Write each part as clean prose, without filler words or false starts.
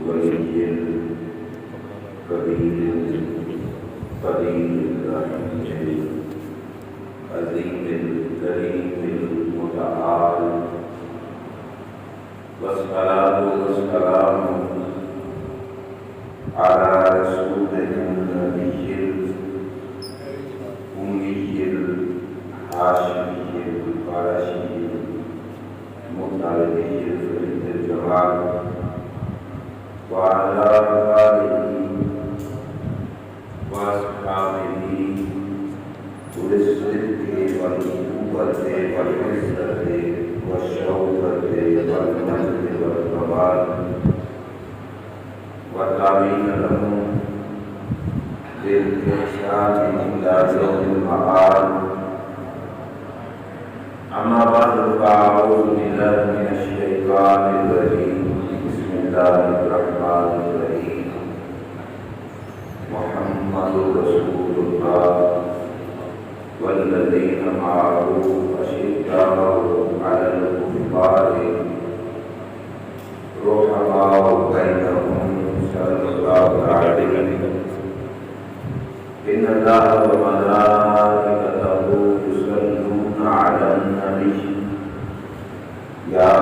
الولي الكبير القدير الرحيم العظيم الكريم المتعال، والصلاة والسلام على رسولنا النبي الأمي الهاشمي القرشي المطلبي الفريد الجمال وعلى آله وأصحابه أولي الصدق والنبوة والعزة والشوكة والمجد والكمال والتابعين لهم بالإحسان إلى يوم المعاد. أما بعد فأعوذ بالله من الشيطان الرجيم. بسم الله الرحمن الرحيم. محمد رسول الله والذين معه أشداء على الكفار رحماء بينهم صلى الله عليه وسلم. إن الله وملائكته يصلون على النبي يا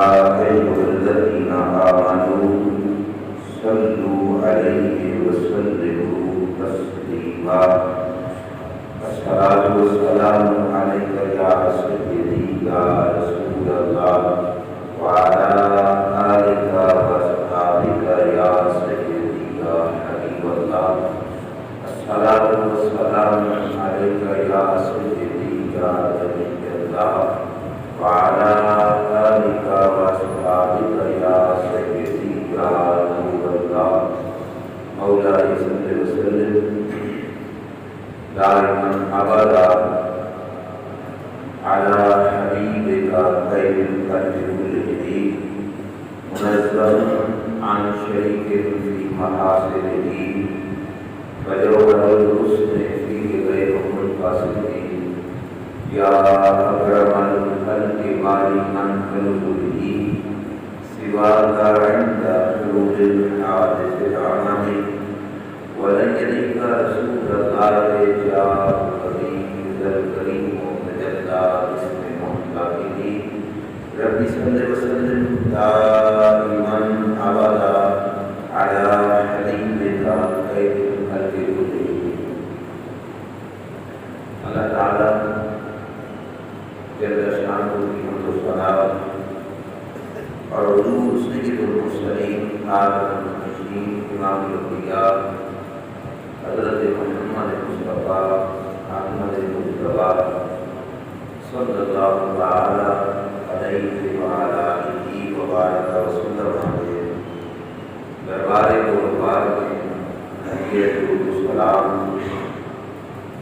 أيها الذين آمنوا صلوا عليه وسلموا تسليما. الصلاة والسلام عليك يا سيدي يا رسول الله وعلى آلك وأصحابك يا سيدي يا حبيب الله. الصلاة والسلام عليك يا سيدي يا نبي الله وعلى آلك وأصحابك يا سيدي يا نور الله. مولاي صل وسلم دائما أبدا على حبيبك خير الخلق كلهم منزه عن شريك في محاسنه وجوهر الحسن فيه غير منقسم. يا أكرم الخلق مالكا كنزه سواك عند حلول الحادث العمم. ولن يليك رسول الله جاء الكريم ذا الكريم تجلى باسم محتمله. رب صل وسلم دائما أبدا على حبيبك خير الخلق كلهم. اللہ تعالیٰ جل شانہ کی حمد و ثنا اور حضور سید المرسلین خاتم النبیین امام الانبیاء حضرت محمد مصطفیٰ احمد مجتبیٰ صلی اللہ تعالی علیہ وعلی آلہ وبارک وسلم کے دربار قربان میں حضرت درود و سلام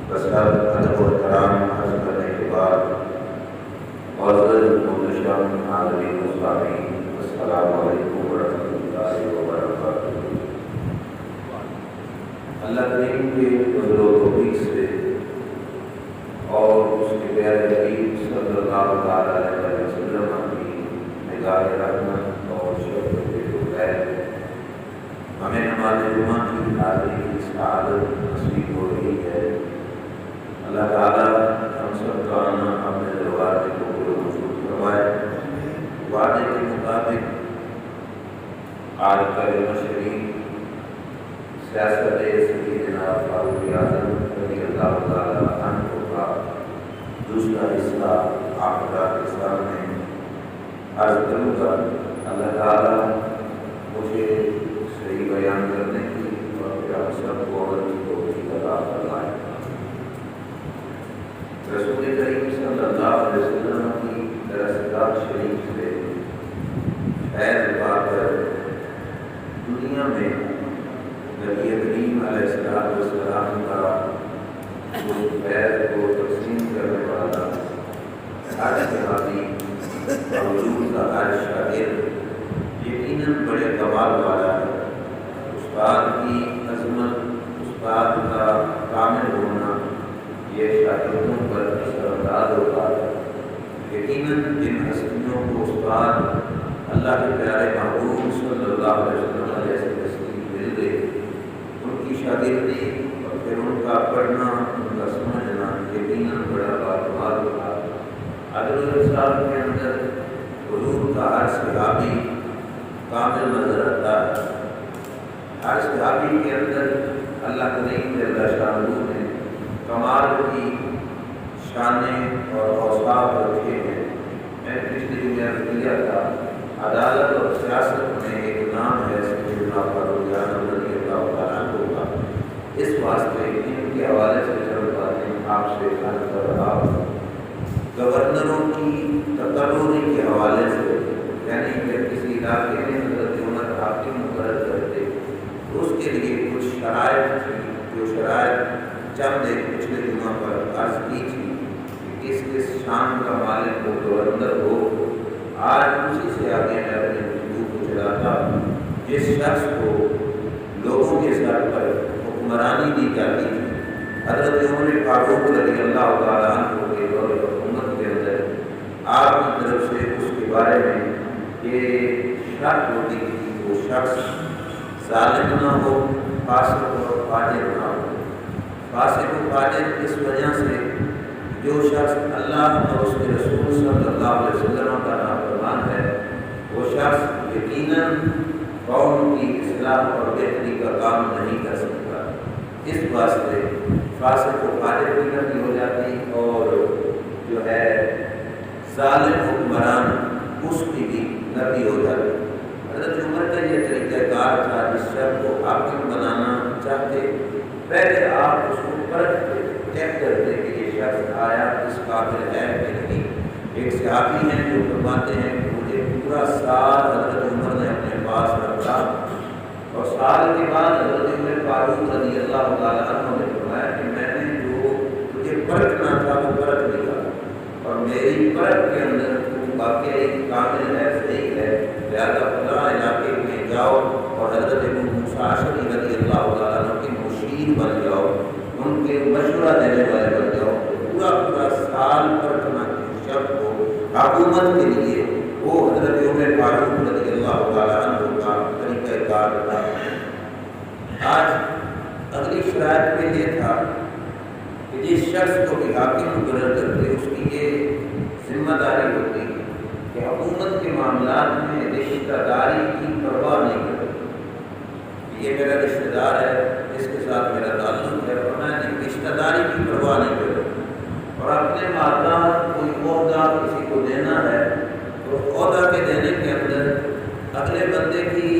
بسر ادب و احترام عرض کرنے کے بعد معزز محتشم حاضرین و سامعین، السلام علیکم ورحمۃ اللہ وبرکاتہ۔ اللہ کریم کے فضل و توفیق سے اور اس کے پیارے حبیب صلی اللہ تعالیٰ علیہ وسلم کی نگاہ رحمت اور شفقت کے بغیر ہمیں نماز جمعہ کی حاضری کی سعادت نصیب ہو رہی ہے۔ اللہ تعالیٰ ہم سب کا آنا اپنے دربار میں قبول و منظور فرمائے۔ وعدے کے مطابق آج کلمہ شریف سیاست سیدنا فاروق اعظم رضی اللہ تعالیٰ عنہ کا دوسرا حصہ آپ کے سامنے عرض کروں گا۔ اللہ تعالیٰ مجھے صحیح بیان کرنے کی اور پھر ہم سب کو عمل کی توفیق عطا فرمائے۔ رسول کریم صلی اللہ علیہ وسلم کی درسگاہ شریف سے فیض پا کر دنیا میں نبی کریم علیہ السلام کا اس فیض کو تقسیم کرنے والا عرش حاضی حضور کا عرش شاگرد یقیناً بڑے کمال والا ہے۔ استاد کی عظمت، استاد کا کامل ہونا یہ شاگردوں پر اثر انداز ہوتا ہے۔ یقیناً جن ہستیوں کو استاد اللہ کے پیارے محبوب صلی اللہ علیہ وسلم صاحب کے اندر حضور کا ہر صحابی کامل نظر آتا ہے. ہر صحابی کے اندر اللہ کریم جل شانہ نے کمال کی شانیں اور اوصاف رکھے ہیں. میں پچھلی دنیا میں کیا تھا عدالت اور سیاست میں ایک نام ہے سیدنا فاروق اعظم رضی اللہ تعالیٰ عنہ کا. اس واسطے ان کے حوالے سے چند باتیں آپ سے عرض کر رہا ہوں. گورنروں کی تقرری کے حوالے سے، یعنی کہ کسی علاقے میں حضرت عمر حاکم مقرر کرتے تو اس کے لیے کچھ شرائط تھی، جو شرائط چند ایک پچھلے جمعہ پر عرض کی تھی کہ کس شان کا مالک ہو، گورنر ہو. آج اسی سے آگے میں اپنے گفتگو کو چلاتا ہوں. جس شخص کو لوگوں کے سر پر حکمرانی دی جاتی تھی، حضرت عمر فاروق رضی اللہ تعالیٰ عنہ کے دور حکومت کے اندر آپ کی طرف سے اس کے بارے میں یہ شرط ہوتی تھی کہ وہ شخص ظالم نہ ہو، فاسق اور فاجر نہ ہو. فاسق و فاجر اس وجہ سے جو شخص اللہ اور اس کے رسول صلی اللہ علیہ وسلم کا نافرمان ہے، وہ شخص یقیناً قوم کی اصلاح اور بہتری کا کام نہیں کر سکتا. اس واسطے فاسق و فاجر کی نفی ہو جاتی اور جو ہے ظالم حکمران اس کی بھی نفی ہو جاتی. حضرت عمر کا یہ طریقہ کار تھا. جس شخص کو حاکم بنانا چاہتے پہلے آپ اس کو پرکھتے، چیک کرتے کہ یہ شخص آیا اس قابل ہے کہ نہیں. ایک صحابی ہیں جو فرماتے ہیں کہ مجھے پورا سال حضرت عمر نے اپنے پاس رکھا اور سال کے بعد حضرت عمر فاروق رضی اللہ تعالیٰ عنہ نے فرمایا کہ میں نے جو تجھے پرکھنا تھا وہ پرکھ لیا اور میری پرکھ کے اندر تو واقعی کامل ہے، صحیح ہے، لہٰذا فلاں علاقے میں جاؤ اور حضرت ابو موسیٰ اشعری رضی اللہ تعالیٰ عنہ کے مشیر بن جاؤ، ان کے مشورہ دینے والے بن جاؤ. پورا سال پرکھنا کے شخص کو حکومت کے لیے وہ حضرت عمر فاروق رضی اللہ تعالیٰ عنہ کا طریقہ کار تھا. آج اگلی شرائط میں یہ تھا کہ جس شخص کو بھی حاکم مقرر کرتے اس کی یہ ذمہ داری ہوتی کہ حکومت کے معاملات میں رشتہ داری کی پرواہ نہیں کرے. یہ میرا رشتہ دار ہے، اس کے ساتھ میرا تعلق ہے، اور میں رشتہ داری کی پرواہ نہیں کروں. اور اپنے مادہ کوئی عہدہ کسی کو دینا ہے تو عہدہ کے دینے کے اندر اگلے بندے کی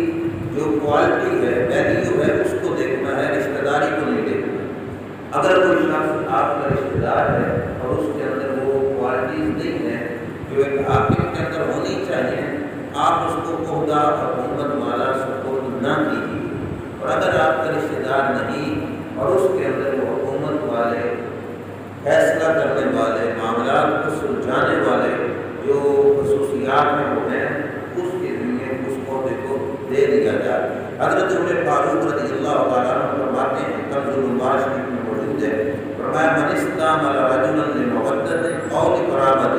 جو کوالٹی ہے، ویلیو ہے، اس کو دیکھنا ہے، رشتہ داری کو نہیں دیکھنا. اگر کوئی شخص آپ کا رشتہ دار ہے اور اس کے اندر وہ کوالٹیز نہیں ہیں جو ایک حاکم کے اندر ہونی چاہیے، آپ اس کو عہدہ حکومت والا سپورٹ نہ کیجیے. اور اگر آپ کا رشتہ دار نہیں اور اس کے اندر وہ حکومت والے، فیصلہ کرنے والے، معاملات کو سلجھانے والے جو خصوصیات میں وہ ہیں، اس کے ذمے اس عہدے کو دے دیا جائے. حضرت عمر فاروق رضی اللہ تعالیٰ عنہ فرماتے ہیں، کنز العمال شریف میں موجود ہے، فرمایا من استعمل رجلا لمودۃ او لقرابۃ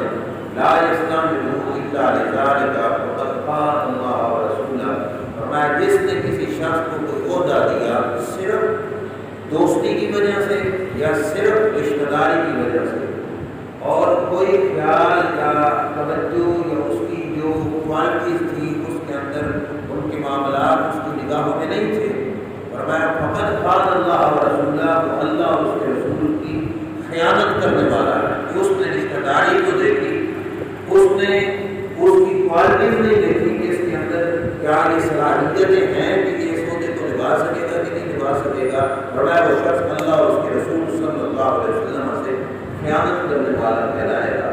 لا یستعملہ الا لذلک فقد خان اللہ ورسولہ. فرمایا جس نے کسی شخص کو کوئی عہدہ دیا صرف دوستی کی وجہ سے یا صرف رشتہ داری کی وجہ سے، اور کوئی خیال یا توجہ یا اس کی جو کوالٹیز تھی اس کے اندر ان کے معاملات اس کی نگاہوں میں نہیں تھے، فرمایا فقد خان اللہ ورسولہ، وہ اللہ اور اس کے رسول کی خیانت کرنے والا ہے. اس نے رشتہ داری کو دیکھی، اس نے اس کی کوالٹیز نہیں دیکھی کہ اس کے اندر کیا یہ صلاحیتیں ہیں کہ یہ اس عہدے کو نبھا سکے گا کہ نہیں نبھا سکے گا. فرمایا وہ شخص اللہ اور اس کے رسول صلی اللہ علیہ وسلم سے خیانت کرنے والا کہلائے گا.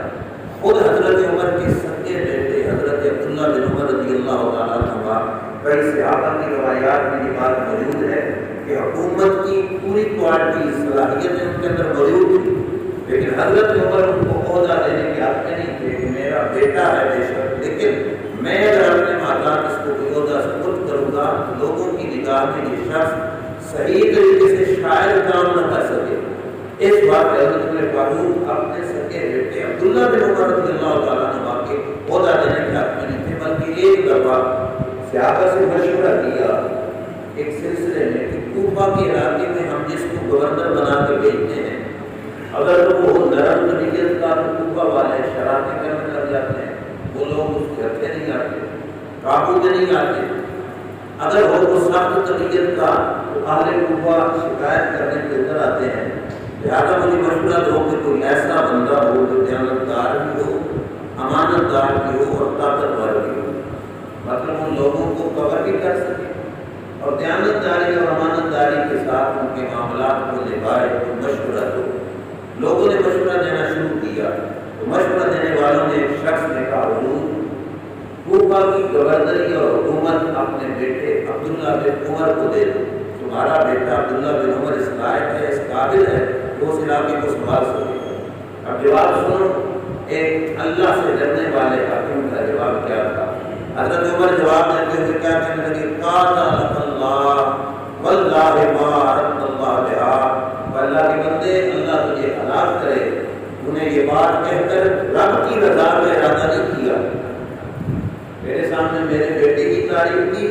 خود حضرت عمر کے سگے بیٹے حضرت عبداللہ بن عمر رضی اللہ تعالیٰ عنہ، کئی صحابہ کی روایات میں یہ بات موجود ہے کہ حکومت کی پوری کوالٹی صلاحیتیں ان کے اندر موجود تھی، لیکن حضرت عمر ان کو عہدہ دینے کے حق میں نہیں تھے کہ میرا بیٹا ہے بے شک، لیکن میں اگر اپنے ماتا اس کو کوئی عہدہ سپرد کروں گا تو لوگوں کی نگاہ میں یہ شخص صحیح طریقے سے شاید کام نہ کر سکے. اس بات پہ حضرت عمر فاروق اپنے سگے بیٹے عبداللہ بن عمر رضی اللہ تعالیٰ عنہ کے عہدہ دینے کے حق میں نہیں تھے، بلکہ ایک دفعہ صحابہ سے مشورہ کیا ایک سلسلے میں کہ کوفہ کے علاقے میں ہم جس کو گورنر بنا کے بھیجتے ہیں، اگر تو وہ نرم طبیعت کا بعد کوفہ والے شرارتیں کرنے لگ جاتے ہیں، وہ لوگ اس کے ہتھے نہیں آتے، قابو میں نہیں آتے۔ اگر ہو تو سخت طبیعت کا تو اہل کوفہ شکایت کرنے کے ادھر آتے ہیں۔ لہٰذا مجھے مشورہ دو کہ کوئی ایسا بندہ ہو جو دیانتدار بھی ہو، امانت دار بھی ہو اور طاقتور بھی ہو، مطلب ان لوگوں کو کور بھی کر سکے اور دیانتداری اور امانت داری کے ساتھ ان کے معاملات کو نبھائے۔ تو مشورہ دو۔ لوگوں نے مشورہ دینا شروع کیا تو مشورہ دینے والوں نے ایک شخص نے کہا، حضور کوفہ کی گورنری اور حکومت اپنے بیٹے عبداللہ بن عمر کو دے دو۔ تمہارا بیٹا عبداللہ بن عمر اس لائق ہے، اس قابل ہے کہ اس علاقے کو سنبھال سکے۔ اب جواب سنو، ایک اللہ سے ڈرنے والے حاکم کا جواب کیا تھا۔ حضرت عمر جواب دیتے ہوئے کیا کہنے لگے، قاتلک اللہ واللہ ما اردت اللہ بہا، اللہ کے بندے اللہ تجھے ہلاک کرے، انہیں یہ بات کہہ کر رب کی رضا کا ارادہ نہیں کیا۔ میرے سامنے میرے بیٹے کی تعریف کی،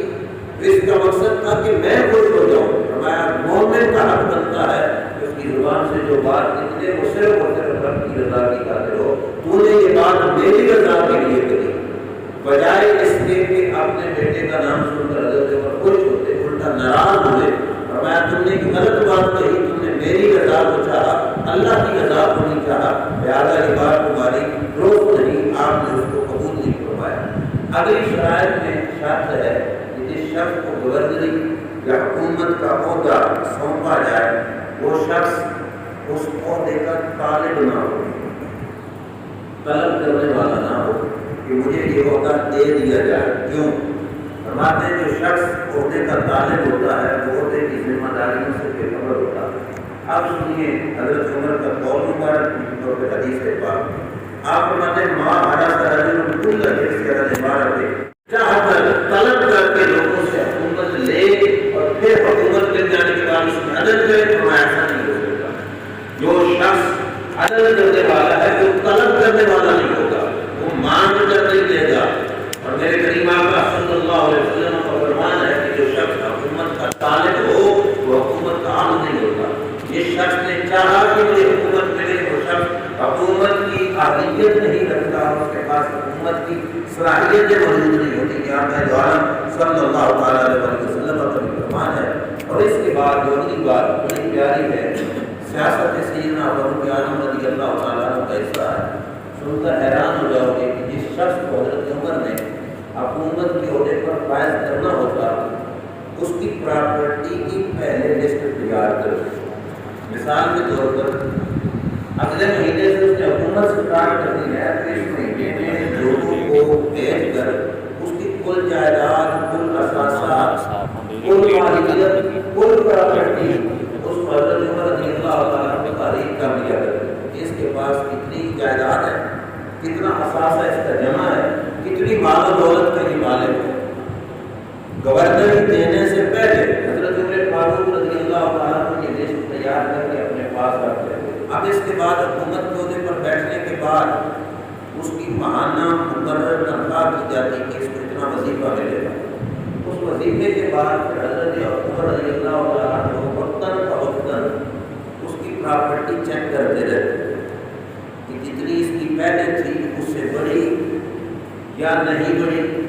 اس کا مقصد تھا کہ میں خوش ہو جاؤں۔ فرمایا مومن کا حق بنتا ہے کہ اس کی زبان سے جو بات نکلے وہ صرف اور صرف رب کی رضا کی خاطر ہو۔ تو نے یہ بات میری رضا کے لیے کری، بجائے اس کے کہ اپنے بیٹے کا نام سن کر حضرت عمر خوش ہوتے، الٹا ناراض ہوئے۔ فرمایا تم نے ایک غلط بات کہی، تم نے میری رضا کو چاہا، اللہ کی رضا کو نہیں چاہا، لہٰذا یہ بات تمہاری درست نہیں، آپ نے اس کو قبول نہیں فرمایا۔ اگلی شرائط میں شرط ہے کہ جس شخص کو گورنری یا حکومت کا عہدہ سونپا جائے وہ شخص اس عہدے کا طالب نہ ہو، طلب کرنے والا نہ ہو کہ مجھے یہ عہدہ دے دیا جائے۔ کیوں؟ فرماتے ہیں جو شخص عہدے کا طالب ہوتا ہے وہ عہدے کی ذمہ داریوں سے بے خبر ہوتا ہے۔ اب سنیے حضرت عمر کا قول مبارک اور پھر حدیث پاک۔ آپ فرماتے ہیں ما حرس رجل کل جنس عبارت، چاہ کر طلب کر کے لوگوں سے حکومت لے اور پھر حکومت مل جانے کے بعد اس میں عدل کرے، فرمایا ایسا نہیں ہو سکتا۔ جو شخص عدل کرنے والا ہے وہ طلب کرنے والا نہیں ہوگا، وہ مانگ کر نہیں دے گا۔ اور میرے کریم آقا صلی اللہ علیہ وسلم کا فرمان ہے کہ جو شخص حکومت کا طالب ہو وہ حکومت کا عام نہیں ہوگا۔ جس شخص نے چاہا کہ مجھے حکومت ملے وہ شخص حکومت کی اہلیت نہیں رکھتا، اس کے پاس حکومت کی صلاحیتیں موجود نہیں ہوتی۔ یہاں پہ جو عالم صلی اللہ تعالیٰ علیہ وسلم کا فرمان ہے۔ اور اس کے بعد جو اگلی بات بڑی پیاری ہے، سیاست سیدنا فاروق اعظم رضی اللہ تعالیٰ عنہ کا حصہ ہے۔ سن کر حیران ہو جاؤ گے کہ جس شخص کو حضرت عمر نے حکومت کے عہدے پر فائز کرنا ہوتا اس کی پراپرٹی کی پہلے لسٹ تیار کر دی۔ مثال کے طور پر اگلے مہینے سے اس نے حکومت اسٹارٹ کرنی ہے، تو اس مہینے میں لوگوں کو بھیج کر اس کی کل جائیداد، کل اثاثات، کل مالکیت، کل پراپرٹی اس حضرت عمر رضی اللہ تعالیٰ کی تاریخ کر دیا کرتی۔ اس کے پاس کتنی جائیداد ہے، کتنا اثاثہ اس کا جمع ہے، کتنی مال و دولت کا یہ مالک ہے۔ گورنری دینے سے پہلے حضرت عمر فاروق رضی اللہ تعالیٰ کو یہ لسٹ تیار کر کے اپنے پاس رکھتے ہیں۔ اب اس کے بعد حکومت کے عہدے پر بیٹھنے کے بعد اس کی ماہانہ مقرر تنخواہ کی جاتی کہ اس کو اتنا وظیفہ ملے گا۔ اس وظیفے کے بعد پھر حضرت عمر رضی اللہ تعالیٰ کو وقتاً فوقتاً اس کی پراپرٹی چیک کرتے رہتے کہ جتنی اس کی پہلے تھی اس سے بڑی یا نہیں بڑی۔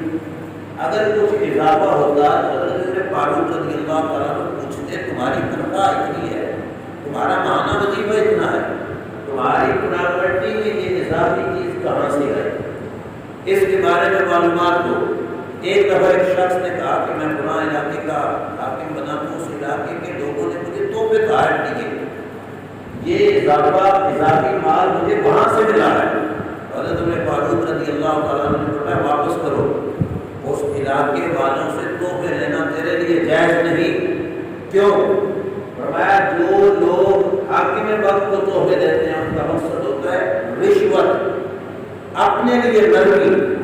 اگر کچھ اضافہ ہوتا تو حضرت فاروق رضی اللہ تعالیٰ کو پوچھتے تمہاری تنخواہ اتنی ہے، تمہارا ماہانہ وظیفہ اتنا ہے، تمہاری پراپرٹی میں یہ اضافی چیز کہاں سے آئی، اس کے بارے میں معلومات دو۔ ایک دفعہ ایک شخص نے کہا کہ میں فلاں علاقے کا حاکم بنا ہوں، اس علاقے کے لوگوں نے مجھے تحفے تحائف دیے، یہ اضافی مال مجھے وہاں سے ملا ہے۔ حضرت عمر فاروق رضی اللہ تعالیٰ نے فرمایا واپس کرو، اس علاقے والوں سے تحفے لینا تیرے لیے جائز نہیں۔ کیوں؟ فرمایا جو لوگ حاکم وقت کو تحفے دیتے ہیں ان کا مقصد ہوتا ہے رشوت، اپنے لیے نرمی۔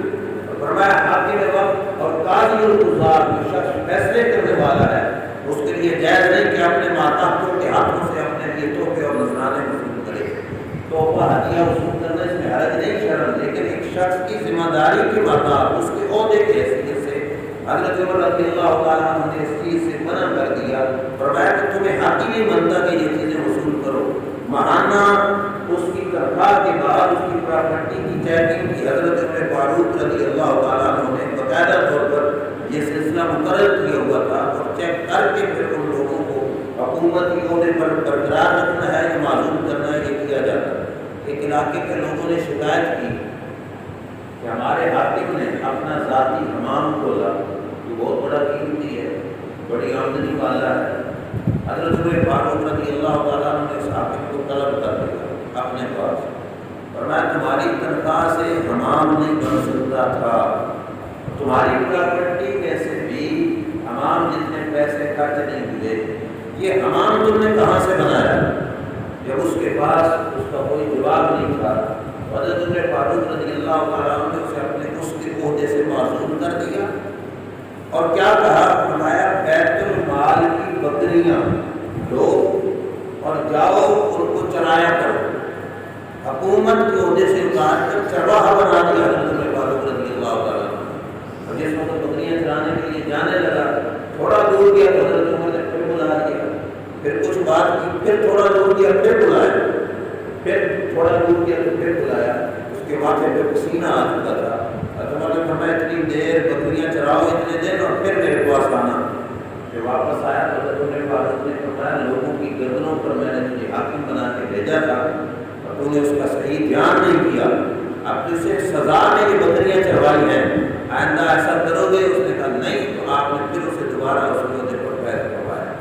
فرمایا حاکم وقت اور قاضی القضات جو شخص فیصلے کرنے والا ہے اس کے لیے جائز نہیں کہ اپنے ماتحتوں کے ہاتھوں سے اپنے لیے تحفے اور نذرانے وصول کرے۔ تحفہ ہدیہ وصول کرنا اس میں حرج نہیں شرم، لیکن ایک شخص کی ذمہ داری کے مطابق اس کے عہدے کی حیثیت سے حضرت عمر رضی اللہ تعالیٰ عنہ نے اس چیز سے منع کر دیا۔ فرمایا کہ تمہیں حق ہی نہیں بنتا کہ یہ چیزیں وصول کرو۔ ماہانہ اس کی تنخواہ کے بعد اس پٹی کی چیکنگ کی حضرت عمر فاروق رضی اللہ تعالیٰ عنہ نے باقاعدہ طور پر یہ سلسلہ مقرر کیا ہوا تھا، اور چیک کر کے پھر ان لوگوں کو حکومت کی عہدے پر برقرار رکھنا ہے یا معزول کرنا ہے، یہ کیا جاتا ہے۔ ایک علاقے کے لوگوں نے شکایت کی کہ ہمارے حاکم نے اپنا ذاتی حمام کھولا، یہ بہت بڑا قیمتی ہے، بڑی آمدنی والا ہے۔ حضرت عمر فاروق رضی اللہ تعالیٰ عنہ نے اس حاکم کو طلب کر دیا اپنے پاس، فرمایا تمہاری تنخواہ سے حمام نہیں بن سکتا تھا، تمہاری پراپرٹی میں سے بھی حمام جتنے پیسے خرچ نہیں ہوئے، یہ حمام تم نے کہاں سے بنایا؟ جب اس کے پاس اس کا کوئی جواب نہیں تھا، حضرت عمر فاروق رضی اللہ تعالیٰ عنہ نے اسے اپنے اس کے عہدے سے معزول کر دیا، اور کیا کہا؟ فرمایا بیت المال کی بکریاں لو اور جاؤ ان کو چرایا کرو۔ حکومت کے عہدے سے اتار کر چرواہا بنا دیا حضرت عمر فاروق رضی اللہ تعالیٰ عنہ، اور جس وقت بکریاں چرانے کے لیے جانے لگا، تھوڑا دور گیا تو حضرت عمر نے پھر بلا دیا، پھر کچھ بات کی، پھر تھوڑا دور گیا پھر بلایا، پھر تھوڑا دور گیا تو پھر بلایا، اس کے ماتھے پہ پسینہ آ چکا تھا۔ حضرت عمر نے فرمایا اتنی دیر بکریاں چراؤ اتنے دن، اور پھر میرے پاس آنا۔ جب واپس آیا تو حضرت عمر فاروق نے فرمایا لوگوں کی گردنوں پر میں نے تجھے حاکم بنا کے بھیجا تھا اور تو نے اس کا صحیح دھیان نہیں کیا، اب اسے سزا میں یہ بکریاں چروائی ہیں، آئندہ ایسا کرو گے؟ اس نے کہا نہیں، تو آپ نے پھر اسے دوبارہ اس عہدے پر فیض کروایا۔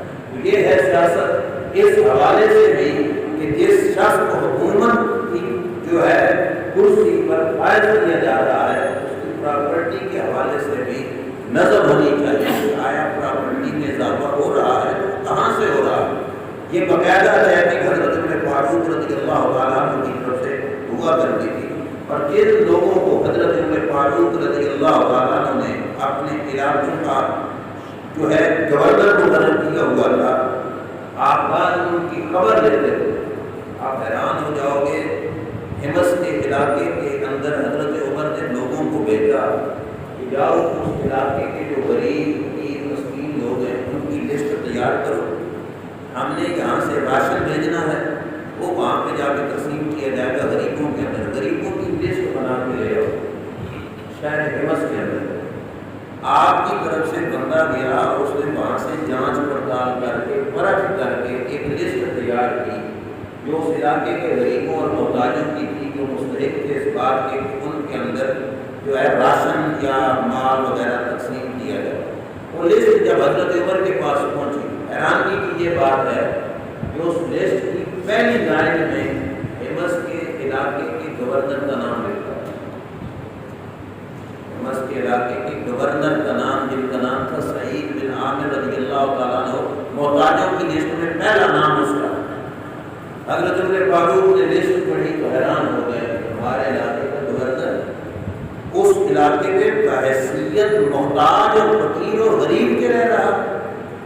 یہ ہے سیاست اس حوالے سے بھی کہ جس شخص کو حکومت کی جو ہے کرسی پر فائز کیا جا رہا ہے، اس کی پراپرٹی کے حوالے سے بھی نظر ہونی چاہیے کہ آیا پراپرٹی میں اضافہ ہو رہا ہے تو کہاں سے ہو رہا ہے۔ یہ باقاعدہ ہے کہ حضرت عمر فاروق رضی اللہ تعالیٰ عنہ کی طرف سے ہوا کرتی تھی، اور جن لوگوں کو حضرت عمر فاروق رضی اللہ تعالیٰ عنہ نے اپنے علاقوں کا جو ہے گورنر مقرر کیا ہوا تھا، آپ بعد ان کی خبر لیتے تھے، آپ حیران ہو جاؤ گے۔ حمص کے علاقے کے اندر حضرت عمر نے لوگوں کو بھیجا کہ جاؤ اس علاقے کے جو غریب امیر مسکین لوگ ہیں ان کی لسٹ تیار کرو، ہم نے یہاں سے راشن بھیجنا ہے، وہ وہاں پہ جا کے تقسیم کیا جائے گا غریبوں کے اندر، غریبوں کی لسٹ بنا کے لے آؤ شہر حمص کے اندر۔ آپ کی طرف سے بندہ گیا اور اس نے وہاں سے جانچ پڑتال کر کے پرکھ کر کے ایک لسٹ تیار کی جو اس علاقے کے غریبوں اور محتاجوں کی تھی، جو مستحق تھے اس بات کے کہ ان کے اندر جو ہے راشن یا مال وغیرہ تقسیم کیا جائے۔ وہ لسٹ جب حضرت عمر کے پاس پہنچی، حیرانگی کی یہ بات ہے کہ اس لسٹ کی پہلی لائن میں حمص کے علاقے کے گورنر کا نام لکھا ہے، حمص کے علاقے کے گورنر کا نام، جن کا نام تھا سعید بن عامر رضی اللہ تعالیٰ عنہ، محتاجوں کی لسٹ میں پہلا نام اس کا۔ حضرت عمر فاروق نے لسٹ پڑھی تو حیران ہو گئے، ہمارے علاقے کا گورنر اس علاقے میں بحیثیت محتاج اور فقیر اور غریب کے رہ رہا،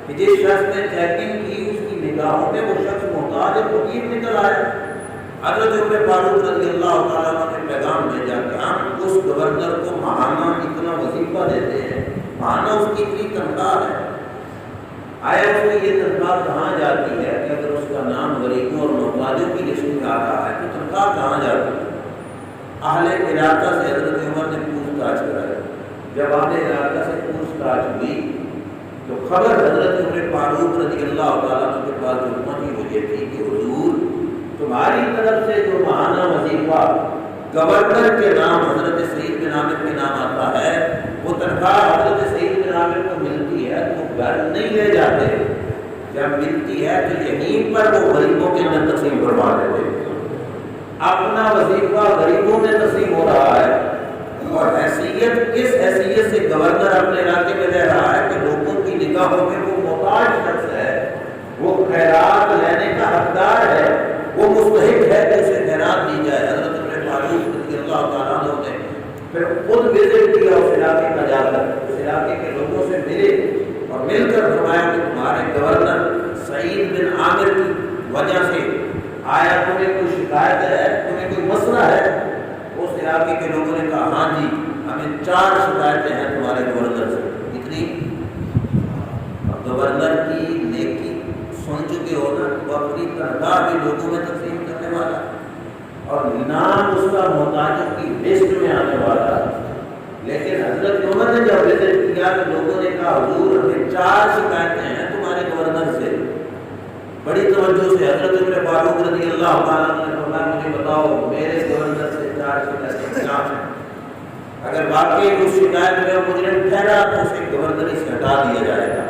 کہ جس شخص نے چیکنگ کی اس کی نگاہوں میں وہ شخص محتاج اور فقیر نکل آیا۔ حضرت عمر فاروق رضی اللہ تعالیٰ عنہ نے پیغام بھیجا کہ ہم اس گورنر کو ماہانہ اتنا وظیفہ دیتے ہیں، ماہانہ اس کی اتنی تنخواہ ہے، آیا اس کی یہ تنخواہ کہاں جاتی ہے؟ کہ اگر اس کا نام غریبوں اور محتاجوں کی لسٹ میں آ رہا ہے تو تنخواہ کہاں جاتی ہے؟ اہل علاقہ سے حضرت عمر نے پوچھ تاچھ کرایا۔ جب اہل علاقہ سے پوچھ تاچھ ہوئی تو خبر حضرت عمر فاروق رضی اللہ تعالیٰ عنہ کے پاس جو پہنچی وہ یہ تھی کہ حضور تمہاری طرف سے جو ماہانہ وظیفہ گورنر کے نام حضرت سعید بن عامر کے نام آتا ہے، وہ تنخواہ حضرت سعید بن عامر کو ملتی ہے تو گھر نہیں لے جاتے، جب ملتی ہے تو یہیں پر وہ غریبوں کے اندر تقسیم کروا دیتے۔ اپنا وظیفہ غریبوں میں تقسیم ہو رہا ہے، اور حیثیت اس حیثیت سے گورنر اپنے علاقے میں رہ رہا ہے کہ لوگوں کی نگاہوں میں وہ محتاج شخص ہے، وہ خیرات لینے کا حقدار ہے، وہ مستحق ہے کہ اسے خیرات دی جائے۔ حضرت عمر فاروق رضی اللہ تعالیٰ عنہ نے پھر خود وزٹ کیا اس علاقے کا، جا کر اس علاقے کے لوگوں سے ملے اور مل کر فرمایا کہ تمہارے گورنر سعید بن عامر کی وجہ سے آیا تمہیں کوئی شکایت ہے، تمہیں کوئی مسئلہ ہے؟ اس علاقے کے لوگوں نے کہا ہاں جی، ہمیں 4 شکایتیں ہیں تمہارے گورنر سے۔ اتنی گورنر کی نیکی سن چکے ہو نا، وہ اپنی تنخواہ بھی لوگوں میں تقسیم کرنے والا، اور نام اس کا محتاجوں کی لسٹ میں آنے والا. لیکن حضرت عمر نے جب وزٹ کیا تو لوگوں نے کہا حضور ہمیں 4 شکایتیں ہیں تمہارے گورنر سے. بڑی توجہ سے حضرت عمر فاروق رضی اللہ تعالیٰ نے فرمایا مجھے بتاؤ میرے گورنر سے 4 شکایتیں کیا ہیں. اگر واقعی اس شکایت میں مجرم ٹھہرا تو اسے گورنری سے ہٹا دیا جائے گا.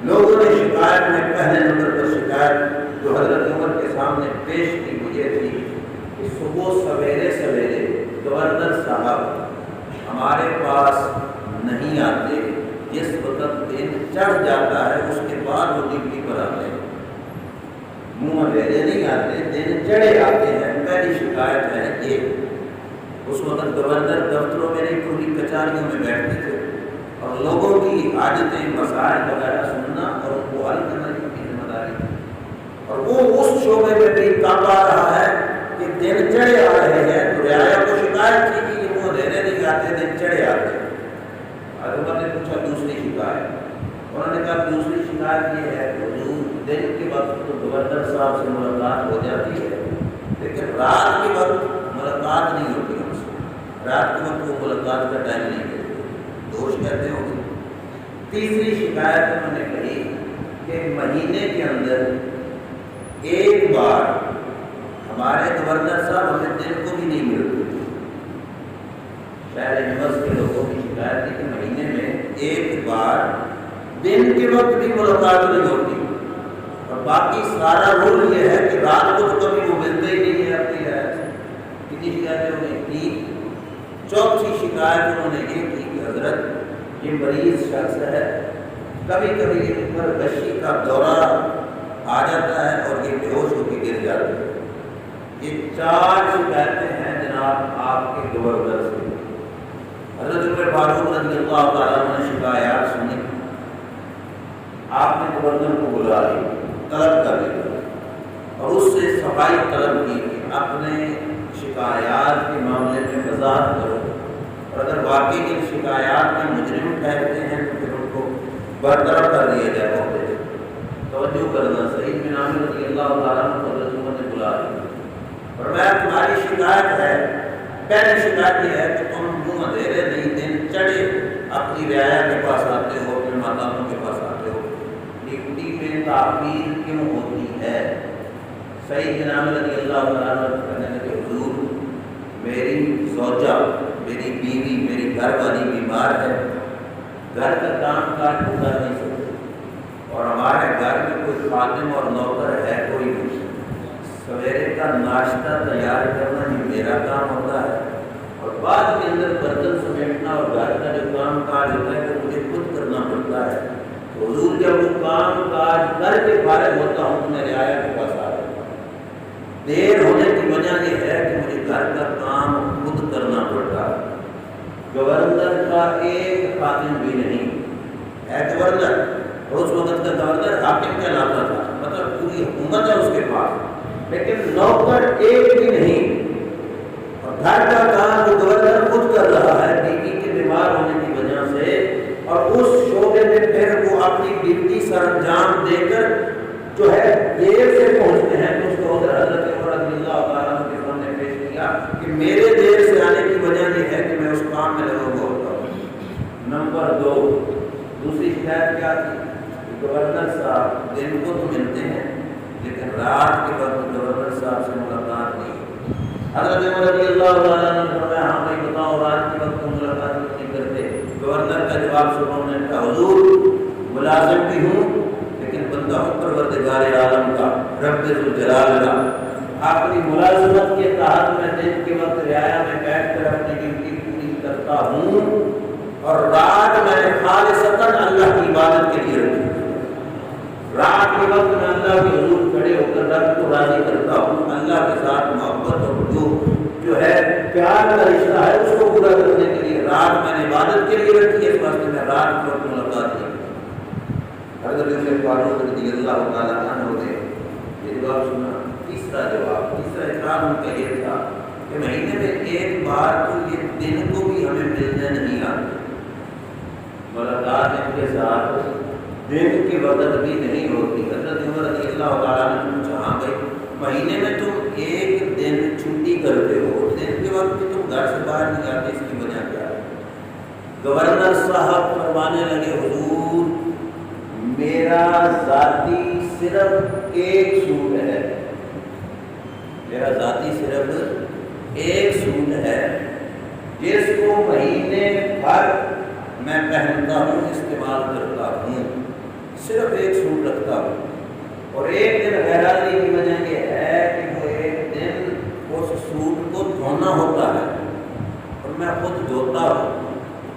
لوگوں نے شکایت میں پہلے نمبر پر شکایت جو حضرت عمر کے سامنے پیش کی مجھے تھی کہ صبح سویرے سویرے گورنر صاحب ہمارے پاس نہیں آتے. جس وقت دن چڑھ جاتا ہے اس کے بعد وہ ڈیوٹی پر آتے ہیں. منہ اندھیرے نہیں آتے, دن چڑھے آتے ہیں. پہلی شکایت ہے یہ. اس وقت گورنر دفتروں میں نہیں کھلی کچہریوں میں بیٹھتے تھے اور لوگوں کی حاجتیں مسائل وغیرہ سننا اور ان کو حل کرنا ان کی ذمہ داری تھی. اور وہ اس شعبے میں بھی کام آ رہا ہے کہ دن چڑھے آ رہے ہیں تو رعایا کو شکایت تھی کہ وہ اندھیرے نہیں آتے, دن چڑھے آتے. حضرت نے پوچھا دوسری شکایت. انہوں نے کہا دوسری شکایت یہ ہے کہ حضور دن کے وقت تو گورنر صاحب سے ملاقات ہو جاتی ہے لیکن رات کے وقت ملاقات نہیں ہوتی. رات کے وقت وہ ملاقات کا ٹائم نہیں دیتے, دوش کہتے ہوں گے. تیسری شکایت انہوں نے کہی کہ مہینے کے اندر ایک بار ہمارے گورنر صاحب ہمیں دن کو بھی نہیں ملتے. شہر یونیورس کے لوگوں کی شکایت تھی کہ مہینے میں ایک بار دن کے وقت بھی ملاقات نہیں ہوتی اور باقی سارا رول یہ ہے کہ رات کو تو کبھی وہ ملتے ہی نہیں ہے. اپنی کتنی شکایتیں ہو گئی تھی. چوتھی شکایت انہوں نے یہ کی کہ حضرت یہ مریض شخص ہے, کبھی کبھی ان پر غشی کا دورہ آ جاتا ہے اور یہ بے ہوش ہو کے گر جاتے ہیں. یہ 4 شکایتیں ہیں جناب آپ کے گورنر سے. حضرت عمر فاروق رضی اللہ تعالیٰ نے شکایات سنی. آپ نے گورنر کو بلا لی, طلب کر لیا اور اس سے صفائی طلب کی کہ اپنے شکایات کے معاملے میں وضاحت کرو اور اگر واقعی ان شکایات میں مجرم ٹھہرتے ہیں تو پھر ان کو برطرف کر دیا جائے. عہدے سے توجہ کرنا. سعید بن عامر رضی اللہ تعالیٰ عنہ کو حضرت عمر نے بلا لیا اور میں تمہاری شکایت ہے. پہلی شکایت یہ ہے کہ تم منہ اندھیرے نہیں دن چڑھے اپنی رعایا کے پاس آتے ہو, اپنے ماتاموں کے پاس آتے ہو. ڈیوٹی میں تاخیر کیوں ہوتی ہے؟ سعید بن عامر رضی اللہ تعالیٰ عنہ کہنے لگے حضور میری زوجہ, میری بیوی, میری گھر والی بیمار ہے, گھر کا کام کاج وہ کر نہیں سکتے اور ہمارے گھر میں کوئی خادم اور نوکر ہے کوئی نہیں. سویرے کا ناشتہ تیار کرنا ہی میرا کام ہوتا ہے اور بعد کے اندر برتن سمیٹنا اور گھر کا جو کام کاج ہوتا ہے وہ مجھے خود کرنا پڑتا ہے. حضور جب وہ کام کاج کر کے فارغ ہوتا ہوں تو میں رعایا کے پاس آ جاتا ہوں. دیر ہونے کی وجہ یہ ہے کہ مجھے گھر کا کام خود کرنا پڑتا ہے. گورنر کا ایک خادم بھی نہیں ہے. گورنر اور اس وقت کا گورنر حاکم کہلاتا تھا, مطلب پوری حکومت ہے اس کے پاس, لیکن نوکر ایک بھی نہیں. اور گھر کا کام وہ گورنر خود کر رہا ہے بیوی کے بیمار ہونے کی وجہ سے, اور اس شعبے میں پھر وہ اپنی ڈیوٹی سر انجام دے کر جو ہے دیر سے پہنچتے ہیں. تو اس کو حضرت عمر رضی اللہ تعالیٰ عنہ کے سامنے پیش کیا کہ میرے دیر سے آنے کی وجہ یہ ہے کہ میں اس کام میں لگا ہوا ہوتا ہوں. نمبر 2, دوسری شکایت کیا تھی کہ گورنر صاحب دن کو تو ملتے ہیں لیکن رات کے وقت گورنر صاحب سے ملاقات نہیں. حضرت عمر رضی اللہ تعالیٰ عنہ نے فرمایا ہاں بھائی بتاؤ رات کے وقت ملاقات نہیں کرتے. گورنر کا جواب سنو. نے کہا حضور ملازم بھی ہوں لیکن بندہ ہوں پروردگار عالم کا, رب ذوالجلال کا. اپنی ملازمت کے تحت میں دن کے وقت رعایا میں بیٹھ کر اپنی ڈیوٹی پوری کرتا ہوں اور رات میں خالصتاً اللہ کی عبادت کے لیے رکھی. رات کے وقت میں اللہ کے حضور کھڑے ہو کر رب کو راضی کرتا ہوں. اللہ کے ساتھ محبت اور جو ہے پیار کا رشتہ ہے اس کو پورا کرنے کے لیے رات میں نے عبادت کے لیے رکھی ہے. اس واسطے میں رات کے وقت ملاقات کی. حضرت عمر فاروق رضی اللہ تعالیٰ عنہ نے یہ جواب سنا. تیسرا اقرار ان کا یہ تھا کہ مہینے میں ایک بار تو یہ دن کو بھی ہمیں ملنے نہیں آتے. ملاقات ان کے ساتھ دن کے وقت بھی نہیں ہوتی. حضرت عمر رضی اللہ تعالیٰ نے پوچھا ہاں بھائی مہینے میں تم ایک دن چھٹی کرتے ہو، دن کے وقت بھی تم گھر سے باہر نہیں آتے، اس کی وجہ کیا ہے؟ گورنر صاحب فرمانے لگے حضور میرا ذاتی صرف ایک سوٹ ہے، میرا ذاتی صرف ایک سوٹ ہے جس کو مہینے بھر میں پہنتا ہوں، استعمال کرتا ہوں، صرف ایک سوٹ رکھتا ہوں، اور ایک دن حیرانی کی وجہ یہ ہے کہ وہ ایک دن اس سوٹ کو دھونا ہوتا ہے اور میں خود دھوتا ہوں،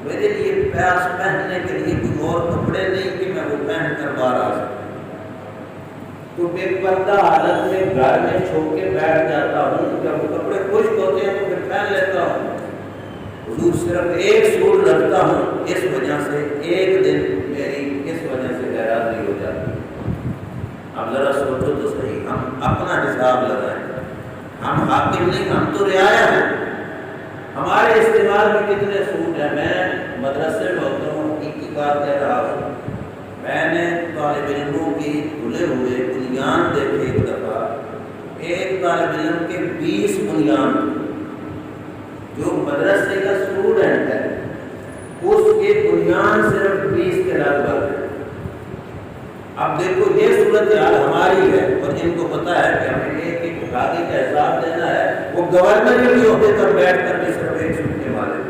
میرے لیے پیاس پہننے کے لیے کوئی اور کپڑے نہیں کہ میں وہ پہن کر باہر آ سکوں، تو بے پردہ حالت میں گھر میں چھوپ کے بیٹھ جاتا ہوں، جب وہ کپڑے خشک ہوتے ہیں تو پھر پہن لیتا ہوں۔ حضور صرف ایک سوٹ رکھتا ہوں، اس وجہ سے ایک دن میری اس وجہ سے غیراضی ہو جاتی ہے۔ اب ذرا سوچو تو صحیح، ہم اپنا حساب لگائیں، ہم حاکم نہیں، ہم تو رعایا ہیں، ہمارے استعمال میں کتنے سوٹ ہیں؟ میں مدرسے میں ہوتا ہوں، حقیقی بات کہہ رہا ہوں، میں نے طالب علموں کی کھلے ہوئے بنیان دیکھے، ایک دفعہ ایک طالب علم کے 20 بنیان، جو مدرسے کا اسٹوڈنٹ ہے اس کے بنیان صرف 20 کے لگ بھگ ہے۔ اب دیکھو یہ صورتحال ہماری ہے، اور جن کو پتا ہے کہ ہمیں ایک ایک گاڑی کا حساب دینا ہے، وہ گورنر بھی عہدے پر بیٹھ کر کے صرف ایک سوٹ کے والے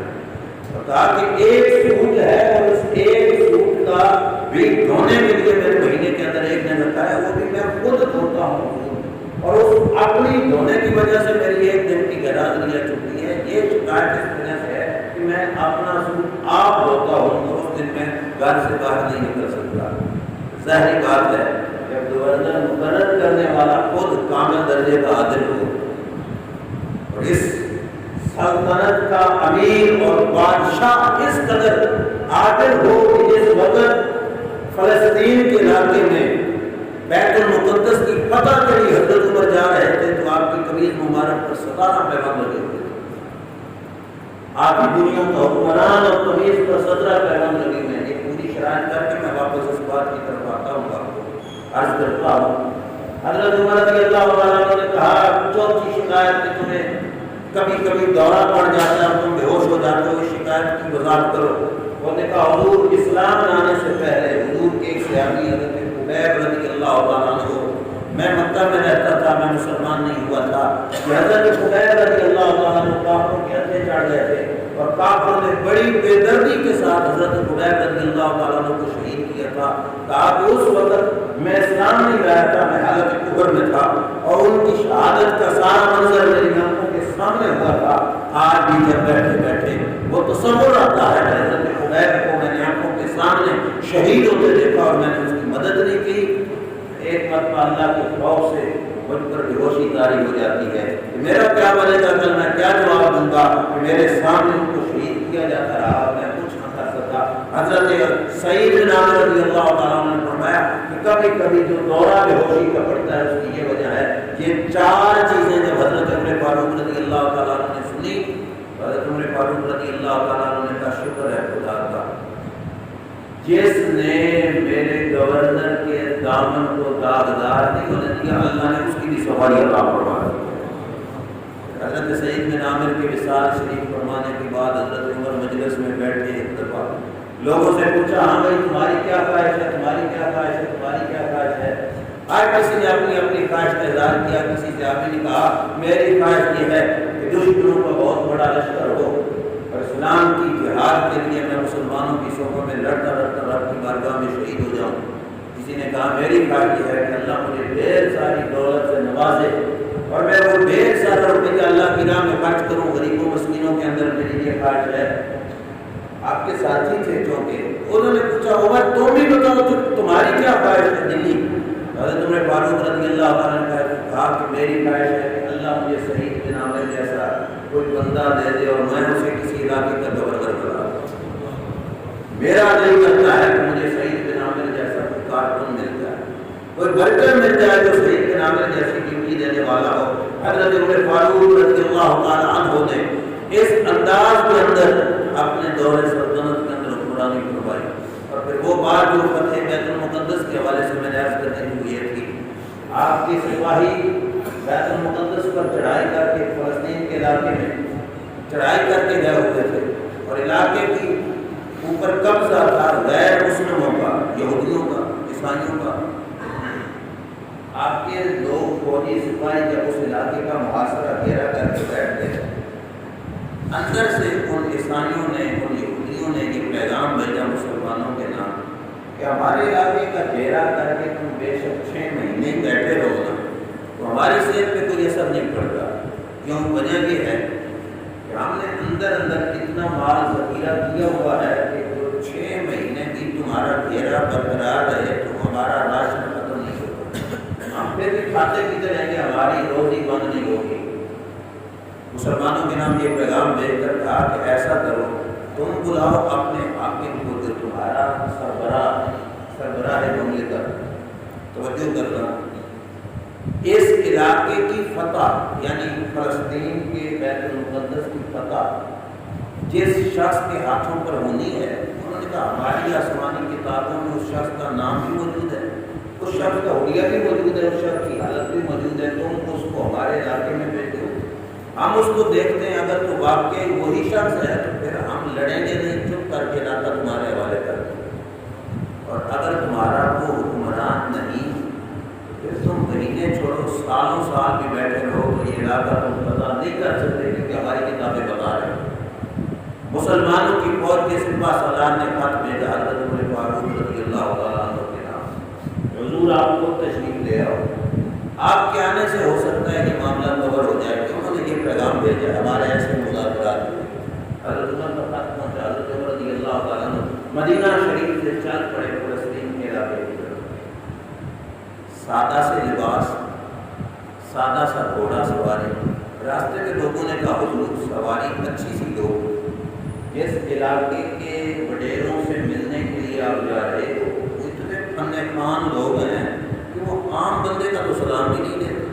اور کہا کہ ایک سوٹ ہے، اور اس ایک سوٹ کا بھی دھونے کے لیے میرے مہینے کے اندر ایک دن رکھا ہے، وہ بھی میں خود دھوتا ہوں، اور اس اپنی دھونے کی وجہ سے میری ایک دن کی غیراضی چھٹی ہے۔ یہ شکایت اس وجہ سے ہے کہ میں اپنا سوٹ آپ دھوتا ہوں، اور اس دن میں گھر سے باہر نہیں نکل سکتا۔ ظاہری بات ہے جب گورنر مقرر کرنے والا خود کامل درجے کا عادل ہو، اور اس سلطنت کا امیر اور بادشاہ اس قدر عادل ہو کہ جس وقت فلسطین کے علاقے میں بیت المقدس کی فتح کے لیے حضرت عمر جا رہے تھے تو آپ کی قمیض مبارک پر 17 پیغام لگے ہوئے تھے، آپ کی دنیا کا حکمران اور قمیض پر 17 پیغام لگے ہوئے ہیں۔ یہ پوری شرائط کر کے میں واپس اس بات کی طرف آتا ہوں، آپ کو عرض کرتا ہوں۔ حضرت عمر رضی اللہ عنہ نے کہا چوتھی شکایت کہ تمہیں کبھی کبھی دورہ پڑ جاتا ہے، تم بے ہوش ہو جاتے ہو، اس شکایت کی وضاحت کرو۔ انہوں نے کہا حضور اسلام لانے سے پہلے حضور کے ایک صحابی حضرت خبیب رضی اللہ عنہ، میں مکہ میں رہتا تھا، میں مسلمان نہیں ہوا تھا، حضرت خبیب رضی اللہ عنہ کافروں کے ہتھے چڑھ گئے تھے، اور کافروں نے بڑی بے دردی کے ساتھ حضرت خبیب رضی اللہ عنہ کو شہید کیا تھا۔ کہا کہ اس وقت میں اسلام نہیں لایا تھا، میں حالت کفر میں تھا، اور ان کی شہادت کا سارا منظر میری آنکھوں کے سامنے ہوا تھا۔ آج بھی جب بیٹھے بیٹھے وہ تصور آتا ہے کہ حضرت خبیب کو میں نے آنکھوں کے سامنے شہید ہوتے دیکھا اور میں نے اس کی مدد نہیں کی۔ ایک مرتبہ اللہ کے خوف سے مجھ پر بے ہوشی طاری ہو جاتی ہے کہ میرا کیا بنے گا، کل میں کیا جواب دوں گا کہ میرے سامنے ان کو شہید کیا جاتا رہا، میں کچھ نہ کر سکا۔ حضرت سعید بن عامر رضی اللہ تعالیٰ عنہ نے فرمایا کہ کبھی کبھی جو دورہ بے ہوشی کا پڑتا ہے اس کی یہ وجہ ہے، یہ 4 چیزیں جب حضرت عمر فاروق رضی اللہ تعالیٰ عنہ نے سنی، حضرت عمر فاروق رضی اللہ تعالیٰ عنہ نے کہا شکر ہے خدا کا جس نے میرے گورنر کے دامن کو داغدار نہیں ہونے دیا، اللہ نے اس کی بھی سواری عطا فرما دی۔ حضرت سعید بن عامر کے وصال شریف فرمانے کے بعد حضرت عمر مجلس میں بیٹھے، ایک دفعہ لوگوں سے پوچھا ہاں بھائی تمہاری کیا خواہش ہے، تمہاری کیا خواہش ہے، تمہاری کیا خواہش ہے؟ ہر کسی نے اپنی اپنی خواہش کا اظہار کیا، کسی سے آپ نے کہا میری خواہش یہ ہے کہ دشمنوں کا بہت بڑا لشکر ہو اور اسلام کی جہاد کے لیے میں مسلمانوں کی صفوں میں لڑتا لڑتا رب کی بارگاہ میں شہید ہو جاؤں۔ کسی نے کہا میری خواہش یہ ہے کہ اللہ مجھے ڈھیر ساری دولت سے نوازے اور میں وہ ڈھیر سارا روپیہ اللہ کی راہ میں خرچ کروں، غریبوں مسکینوں کے اندر میری یہ خواہش ہے۔ آپ کے ساتھی تھے چونکہ انہوں نے پوچھا عمر تم بھی بتاؤ تو تمہاری کیا خواہش ہے دلی؟ حضرت عمر فاروق رضی اللہ عنہ نے کہا کہ میری خواہش ہے کہ اللہ مجھے سعید بن عامر جیسا کوئی بندہ دے دے اور میں اسے کسی علاقے کا گورنر بنا دوں۔ میرا دل کرتا ہے کہ مجھے سعید بن عامر جیسا کوئی کارکن مل جائے، کوئی ورکر مل جائے جو سعید بن عامر جیسی ڈیوٹی دینے والا ہو۔ حضرت عمر فاروق رضی اللہ تعالیٰ عنہ نے اس انداز کے اندر اپنے دور سلطنت کے اندر حکمرانی کروائی، اور پھر وہ بات جو فتح بیت المقدس کے حوالے سے میں نے عرض کرنے کی یہ تھی، آپ کے سپاہی بیت المقدس پر چڑھائی کر کے فلسطین کے علاقے میں چڑھائی کر کے گئے ہوئے تھے، اور علاقے کی اوپر قبضہ تھا غیر مسلموں کا، یہودیوں کا، عیسائیوں کا۔ آپ کے لوگ فوجی سپاہی جب اس علاقے کا محاصرہ گھیرا کر کے بیٹھ گئے، اندر سے ان عیسائیوں نے، ان یہودیوں نے یہ پیغام بھیجا مسلمانوں کے نام کہ ہمارے علاقے کا گھیرا کر کے تم بے شک 6 مہینے بیٹھے رہو نا تو ہماری صحت پہ کوئی اثر نہیں پڑتا۔ کیوں؟ وجہ یہ ہے کہ ہم نے اندر اتنا مال ذخیرہ کیا ہوا ہے کہ جو 6 مہینے بھی تمہارا گھیرا برقرار رہے تو ہمارا راشن ختم نہیں ہوگا، ہم پھر بھی کھاتے پیتے رہیں گے، ہماری روزی بند نہیں ہوگی۔ مسلمانوں کے نام یہ پیغام بھیج کر کہا کہ ایسا کرو، تم بلاؤ اپنے حاکم کو جو تمہارا سربراہ مملکت، توجہ کرنا، اس علاقے کی فتح یعنی فلسطین کے بیت المقدس کی فتح جس شخص کے ہاتھوں پر ہونی ہے، انہوں نے کہا ہماری آسمانی کتابوں میں اس شخص کا نام بھی موجود ہے، اس شخص کا حلیہ بھی موجود ہے، اس شخص کی حالت بھی موجود ہے، تم اس کو ہمارے علاقے میں بھیجو، ہم اس کو دیکھتے ہیں، اگر تو واقعی وہی شخص ہے تو پھر ہم لڑیں گے نہیں، چپ کر کے علاقہ تمہارے حوالے کر دیں، اور اگر تمہارا وہ حکمران نہیں پھر تم مہینے چھوڑو، سالوں سال بھی بیٹھے رہو تو یہ علاقہ تم پتہ نہیں کر سکتے کیونکہ ہماری کتابیں بتا رہے ہیں۔ مسلمانوں کی فوج کے سپاہ سالار نے خط بھیجا حضرت عمر فاروق رضی اللہ تعالیٰ عنہ کے نام، حضور آپ کو تشریف لے آؤ، آپ کے آنے سے ہو سکتا ہے کہ معاملہ کور ہو جائے۔ کہ انہوں نے یہ پیغام بھیجا، ہمارے ایسے مذاکرات ہوئے، حضرت عمر کا خط پہنچا، حضرت عمر رضی اللہ تعالیٰ عنہ مدینہ شریف سے چل پڑے فلسطین کے علاقے کی طرف۔ سادہ سے لباس، سادہ سا گھوڑا سواری، راستے میں لوگوں نے کہا حضور سواری اچھی سی دو، جس علاقے کے وڈیروں سے ملنے کے لیے آپ جا رہے ہو وہ اتنے فن خان لوگ ہیں کہ وہ عام بندے کا تو سلام بھی نہیں دیتے،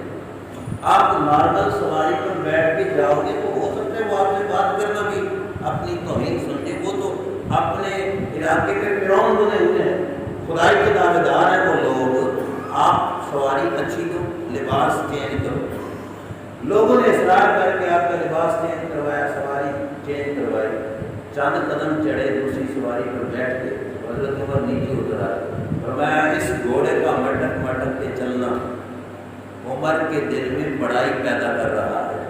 آپ نارمل سواری پر بیٹھ کے جاؤ گے تو ہو سکتا ہے وہ آپ سے بات کرنا بھی اپنی توہین سمجھے، وہ تو اپنے علاقے کے فرعون بنے ہوئے ہیں، خدائی کے دعوے دار ہیں وہ لوگ، آپ سواری اچھی دو، لباس چینج کرو۔ لوگوں نے اصرار کر کے آپ کا لباس چینج کروایا، سواری چینج کروائی، چند قدم چڑھے، دوسری سواری پر بیٹھ کے حضرت عمر نیچے اتر آئے، فرمایا اس گھوڑے کا مٹک مٹک کے چلنا عمر کے دل میں بڑائی پیدا کر رہا ہے،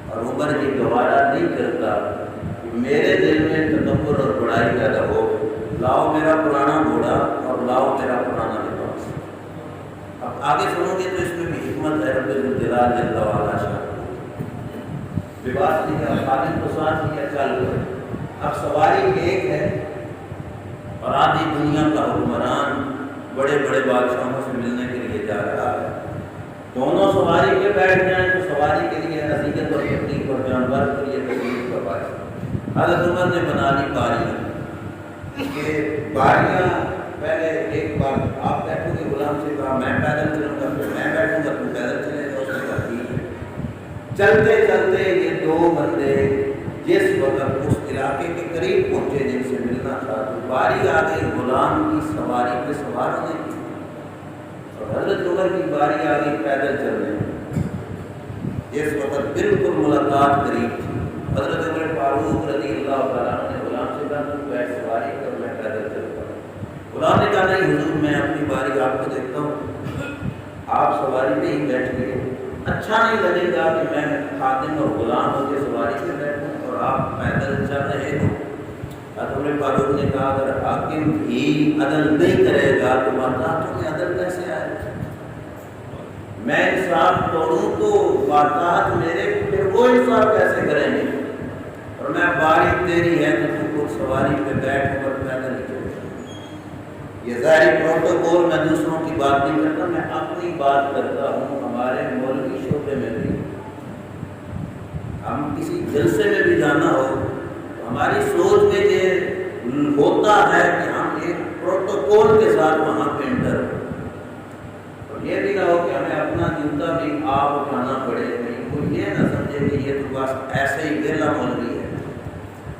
اور عمر یہ گوارا نہیں کرتا کہ میرے دل میں تکبر اور بڑائی پیدا ہو، لاؤ میرا پرانا گھوڑا اور لاؤ میرا پرانا لباس۔ اب آگے سنو گے تو اس میں بھی حکمت ہے، رب الجلال جل وعلا شان، لباس لیا، خادم کو ساتھ لیا، چل گئے۔ اب سواری ایک ہے اور آدھی دنیا کا حکمران بڑے بڑے بادشاہوں سے ملنے کے لیے جا رہا ہے، دونوں سواری پہ بیٹھ جائیں تو سواری کے لیے اذیت اور تکلیف اور جانور کے لیے تکلیف کا باعث۔ حضرت عمر نے بنا لی باریاں، کہ باریاں پہلے ایک بار آپ بیٹھو گے، غلام سے کہا میں پیدل چلوں گا، پھر میں بیٹھوں گا، تو پیدل چلے گا، اس نے کہا ٹھیک ہے۔ چلتے چلتے یہ دو بندے جس وقت اس علاقے کے قریب پہنچے جن سے ملنا تھا تو باری آ گئی غلام کی سواری پہ سوار ہونے کی، اور حضرت عمر کی باری آ گئی پیدل چلنے کی۔ جس وقت بالکل ملاقات قریب تھی، حضرت عمر فاروق رضی اللہ تعالیٰ عنہ نے غلام سے کہا تو بیٹھ سواری کر، میں پیدل چلتا ہوں۔ غلام نے کہا نہیں حضور میں اپنی باری آپ کو دیکھتا ہوں، آپ سواری پہ ہی بیٹھ گئے، اچھا نہیں لگے گا کہ میں خادم اور غلام ہو کے سواری پہ بیٹھوں اور آپ پیدل چل رہے ہو۔ حضرت فاروق نے کہا اگر حاکم بھی عدل نہیں کرے گا تو باتوں میں عدل کیسے آئے گا؟ میں انصاف توڑوں تو باتات میرے پھر وہ انصاف کیسے کریں گے؟ اور میں باری تیری ہے تو تو خود سواری پہ بیٹھ اور پیدل ہی چل۔ یہ ظاہری پروٹوکول میں دوسروں کی بات نہیں کرتا، میں اپنی بات کرتا ہوں۔ ہمارے مولوی شعبے میں بھی ہم کسی جلسے میں بھی جانا ہو تو ہماری سوچ میں یہ ہوتا ہے کہ ہم ایک پروٹوکول کے ساتھ وہاں پہ انٹر ہو، اور یہ بھی نہ ہو کہ ہمیں اپنا جوتا بھی آپ اٹھانا پڑے، کوئی یہ نہ سمجھے کہ یہ تو بس ایسے ہی ویلا مولوی ہے۔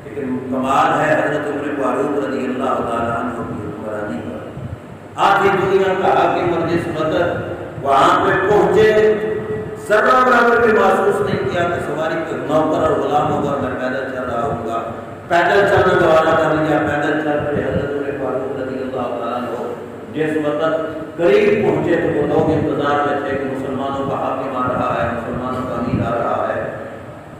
لیکن کمال ہے حضرت عمر فاروق رضی اللہ تعالیٰ عنہ کی حکمرانی پر، آدھی دنیا کا حاکم، اور جس وقت وہاں پہ پہنچے ذرہ برابر بھی محسوس نہیں کیا کہ سواری پہ نوکر اور غلام ہوگا، میں پیدل چل رہا ہوں گا. پیدل چلنا گوارا کر لیا. پیدل چل پڑے. حضرت عمر فاروق رضی اللہ تعالیٰ عنہ جس وقت قریب پہنچے تو وہ لوگ انتظار میں تھے کہ مسلمانوں کا حاکم آ رہا ہے، مسلمانوں کا امیر آ رہا ہے.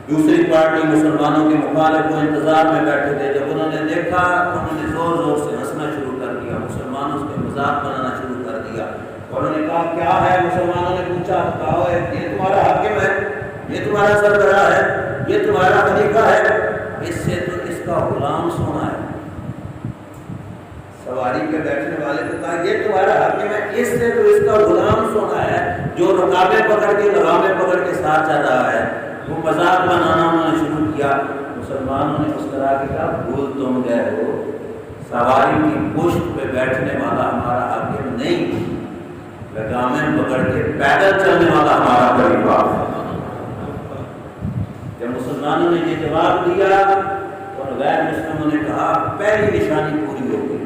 دوسری پارٹی مسلمانوں کے مخالف وہ انتظار میں بیٹھے تھے. جب انہوں نے دیکھا انہوں نے زور زور سے ہنسنا شروع کر دیا، مسلمانوں سے مذاق بنانا شروع کر دیا. اور انہوں نے کہا کیا ہے؟ مسلمانوں نے پوچھا، کہا یہ تمہارا حاکم ہے، یہ تمہارا سربراہ ہے، یہ تمہارا خلیفہ ہے، اس سے تو اس کا غلام سونا ہے. سواری پہ بیٹھنے والے کو کہا یہ تمہارا حاکم ہے، اس سے تو اس کا غلام سونا ہے جو رکابیں پکڑ کے لگامیں پکڑ کے ساتھ چل رہا ہے. وہ مذاق بنانا انہوں نے شروع کیا. مسلمانوں نے اس طرح کی کہا بھول تم گئے ہو، سواری کی پشت پہ بیٹھنے والا ہمارا حاکم نہیں، لگامیں پکڑ کے پیدل چلنے والا ہمارا خلیفہ. جب مسلمانوں نے یہ جواب دیا تو غیر مسلموں نے کہا پہلی نشانی پوری ہو گئی.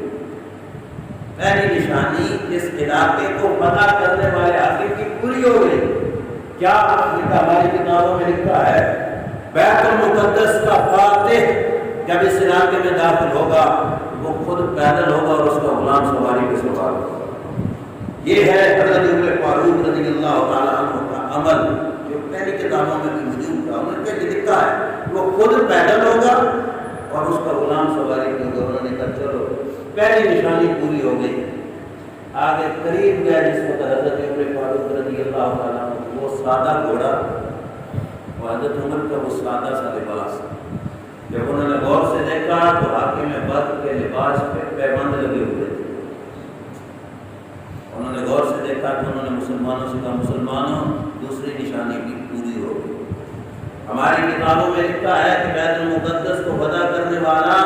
پہلی نشانی اس علاقے کو فتح کرنے والے حاکم کی پوری ہو گئی. کیا ہماری کتابوں میں لکھا ہے بیت المقدس کا فاتح جب اس علاقے میں داخل ہوگا وہ خود پیدل ہوگا اور اس کا غلام سواری پہ سوار ہوگا. یہ ہے حضرت عمر فاروق رضی اللہ تعالیٰ عنہ کا عمل جو پہلی کتابوں میں بھی موجود تھا. انہوں نے لکھا ہے وہ خود پیدل ہوگا اور اس کا غلام سواری پہ ہوگا. انہوں نے کہا چلو پہلی نشانی پوری ہو گئی. آگے قریب گیا جس وقت حضرت عمر فاروق رضی اللہ تعالیٰ عنہ وہ سادہ گھوڑا اور حضرت عمر کا وہ سادہ سا لباس. جب انہوں نے غور سے دیکھا تو حاکم بد کے لباس پہ پیبند لگے ہوئے تھے. انہوں نے غور سے دیکھا تو انہوں نے مسلمانوں سے کہا مسلمانوں دوسری نشانی بھی پوری ہو گئی. ہماری کتابوں میں لکھا ہے کہ بیت المقدس کو فتح کرنے والا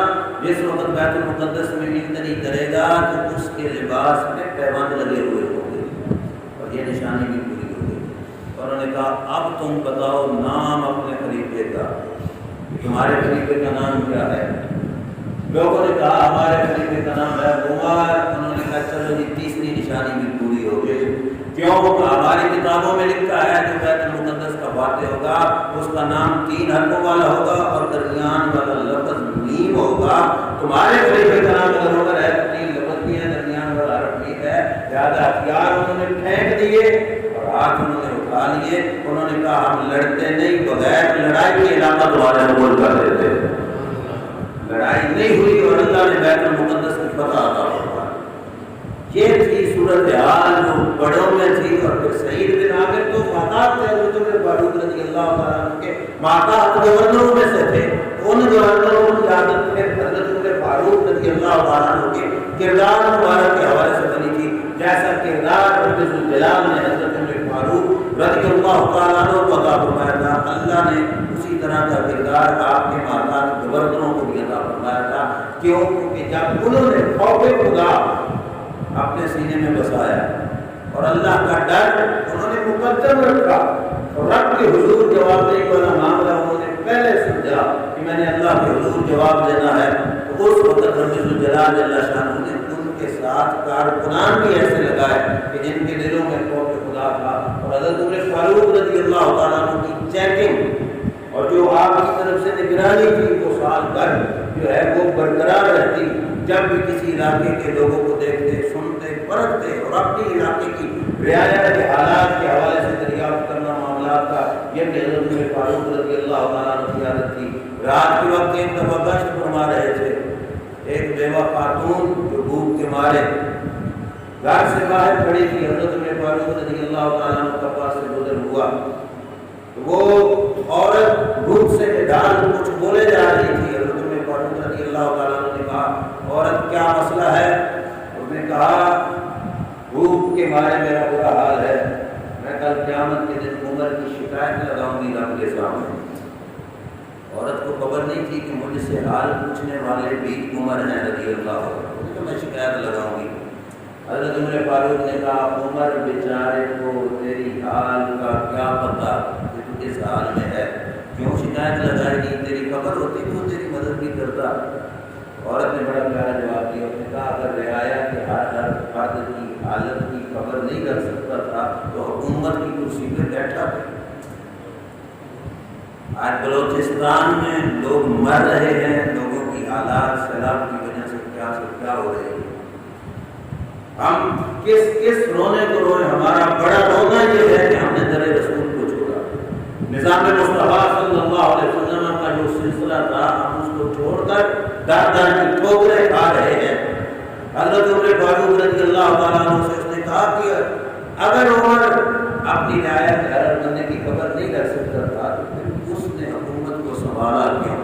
جس وقت بیت المقدس میں انتری کرے گا تو اس کے لباس پہ پیبند لگے ہوئے ہوں گے اور یہ نشانی بھی پوری ہو گئی. اور انہوں نے کہا اب تم بتاؤ نام اپنے خلیفے کا، تمہارے خلیفے کا نام کیا ہے؟ لوگوں نے کہا ہمارے خلیفے کا نام ہے عمر. انہوں نے کہا چلو جی تیسری نشانی بھی پوری ہو گئی. کیوں؟ ہماری کتابوں میں لکھا ہے جو بیت المقدس کا فاتح ہوگا اس کا نام 3 حرفوں والا ہوگا اور درمیان والا لفظ میم ہوگا. تمہارے خلیفے کا نام اگر عمر ہے تو 3 لفظ بھی ہے، درمیان والا حرف میم ہے. لہٰذا ہتھیار انہوں نے پھینک دیے اور ہاتھ انہوں نے اٹھا لیے. انہوں نے کہا ہم لڑتے نہیں، بغیر لڑائی کے علاقہ تمہارے قبول کر دیتے. لڑائی نہیں ہوئی اور اللہ نے بیت المقدس کی فتح عطا فرمائی. یہ تھی صورتحال جو بڑوں میں تھی. اور پھر سعید بن عامر تو ماتحت تھے حضرت عمر فاروق رضی اللہ تعالیٰ عنہ کے ماتحت گورنروں میں سے تھے. ان گورنروں کی عادت میں حضرت عمر فاروق رضی اللہ تعالیٰ عنہ کے کردار مبارک کے حوالے سے بنی تھی. جیسا کردار رب ذوالجلال نے حضرت عمر فاروق رضی اللہ تعالیٰ عنہ کو عطا فرمایا تھا، اللہ نے اسی طرح کا کردار آپ کے ماتحت گورنروں کو بھی عطا فرمایا تھا. کیوں؟ کہ جب انہوں نے خوف خدا اپنے سینے میں بسایا اور اللہ کا ڈر انہوں نے مقدم رکھا اور رب کے حضور جواب دینے والا معاملہ انہوں نے پہلے سمجھا کہ میں نے اللہ کے حضور جواب دینا ہے، تو اس وقت رب ذوالجلال جل شانہ نے ان کے ساتھ کارکنان بھی ایسے لگائے کہ جن کے دلوں میں خوف خدا تھا. اور حضرت عمر فاروق رضی اللہ تعالیٰ عنہ کی چیکنگ اور جو آپ کی طرف سے نگرانی تھی وہ سال بھر جو ہے وہ برقرار رہتی. جب بھی کسی علاقے کے لوگوں کو دیکھتے سنتے پرکھتے اور اپنی علاقے کی رعایت کے حالات کے حوالے سے دریافت کرنا معاملات کا یہ کہ حضرت عمر فاروق رضی اللہ تعالیٰ عنہ کی عادت تھی. رات کے وقت ایک دفعہ گشت فرما رہے تھے. ایک بیوہ خاتون جو بھوک کے مارے گھر سے باہر کھڑی تھی. حضرت عمر فاروق رضی اللہ تعالیٰ عنہ کا پاس سے گزر ہوا تو وہ عورت بھوک سے نڈال کچھ بولے جا رہی تھی. حضرت عمر فاروق رضی اللہ تعالیٰ عنہ نے کہا عورت کیا مسئلہ ہے؟ اس نے کہا بھوک کے مارے میرا برا حال ہے، میں کل قیامت کے دن عمر کی شکایت لگاؤں گی رب کے سامنے. عورت کو خبر نہیں تھی کہ مجھ سے حال پوچھنے والے بھی عمر ہیں رضی اللہ عنہ، تو میں شکایت لگاؤں گی. حضرت عمر فاروق نے کہا عمر بیچارے کو تیری حال کا کیا پتہ کہ تو کس حال میں ہے، کیوں شکایت لگائے گی؟ تیری خبر ہوتی تو تیری مدد بھی کرتا. عورت نے بڑا پیارا جواب دیا. اس نے کہا اگر رعایا کے ہر فرد کی حالت کی خبر نہیں کر سکتا تھا تو حکومت کی کرسی پہ بیٹھا تھا. آج بلوچستان میں لوگ مر رہے ہیں، لوگوں کی حالات سیلاب کی وجہ سے کیا ہو رہے ہیں۔ ہم کس رونے کو روئے؟ ہمارا بڑا رونا یہ ہے کہ ہم نے در رسول کو چھوڑا، نظام مصطفیٰ صلی اللہ علیہ وسلم کا جو سلسلہ تھا ہم اس کو چھوڑ کر در در کی ٹھوکریں کھا رہے ہیں۔ حضرت عمر فاروق رضی اللہ تعالیٰ عنہ سے اس نے کہا کہ اگر عمر اپنی رعایت حیرت بندے کی خبر نہیں رکھ سکتا تھا تو پھر اس نے حکومت کو سنبھالا کیوں؟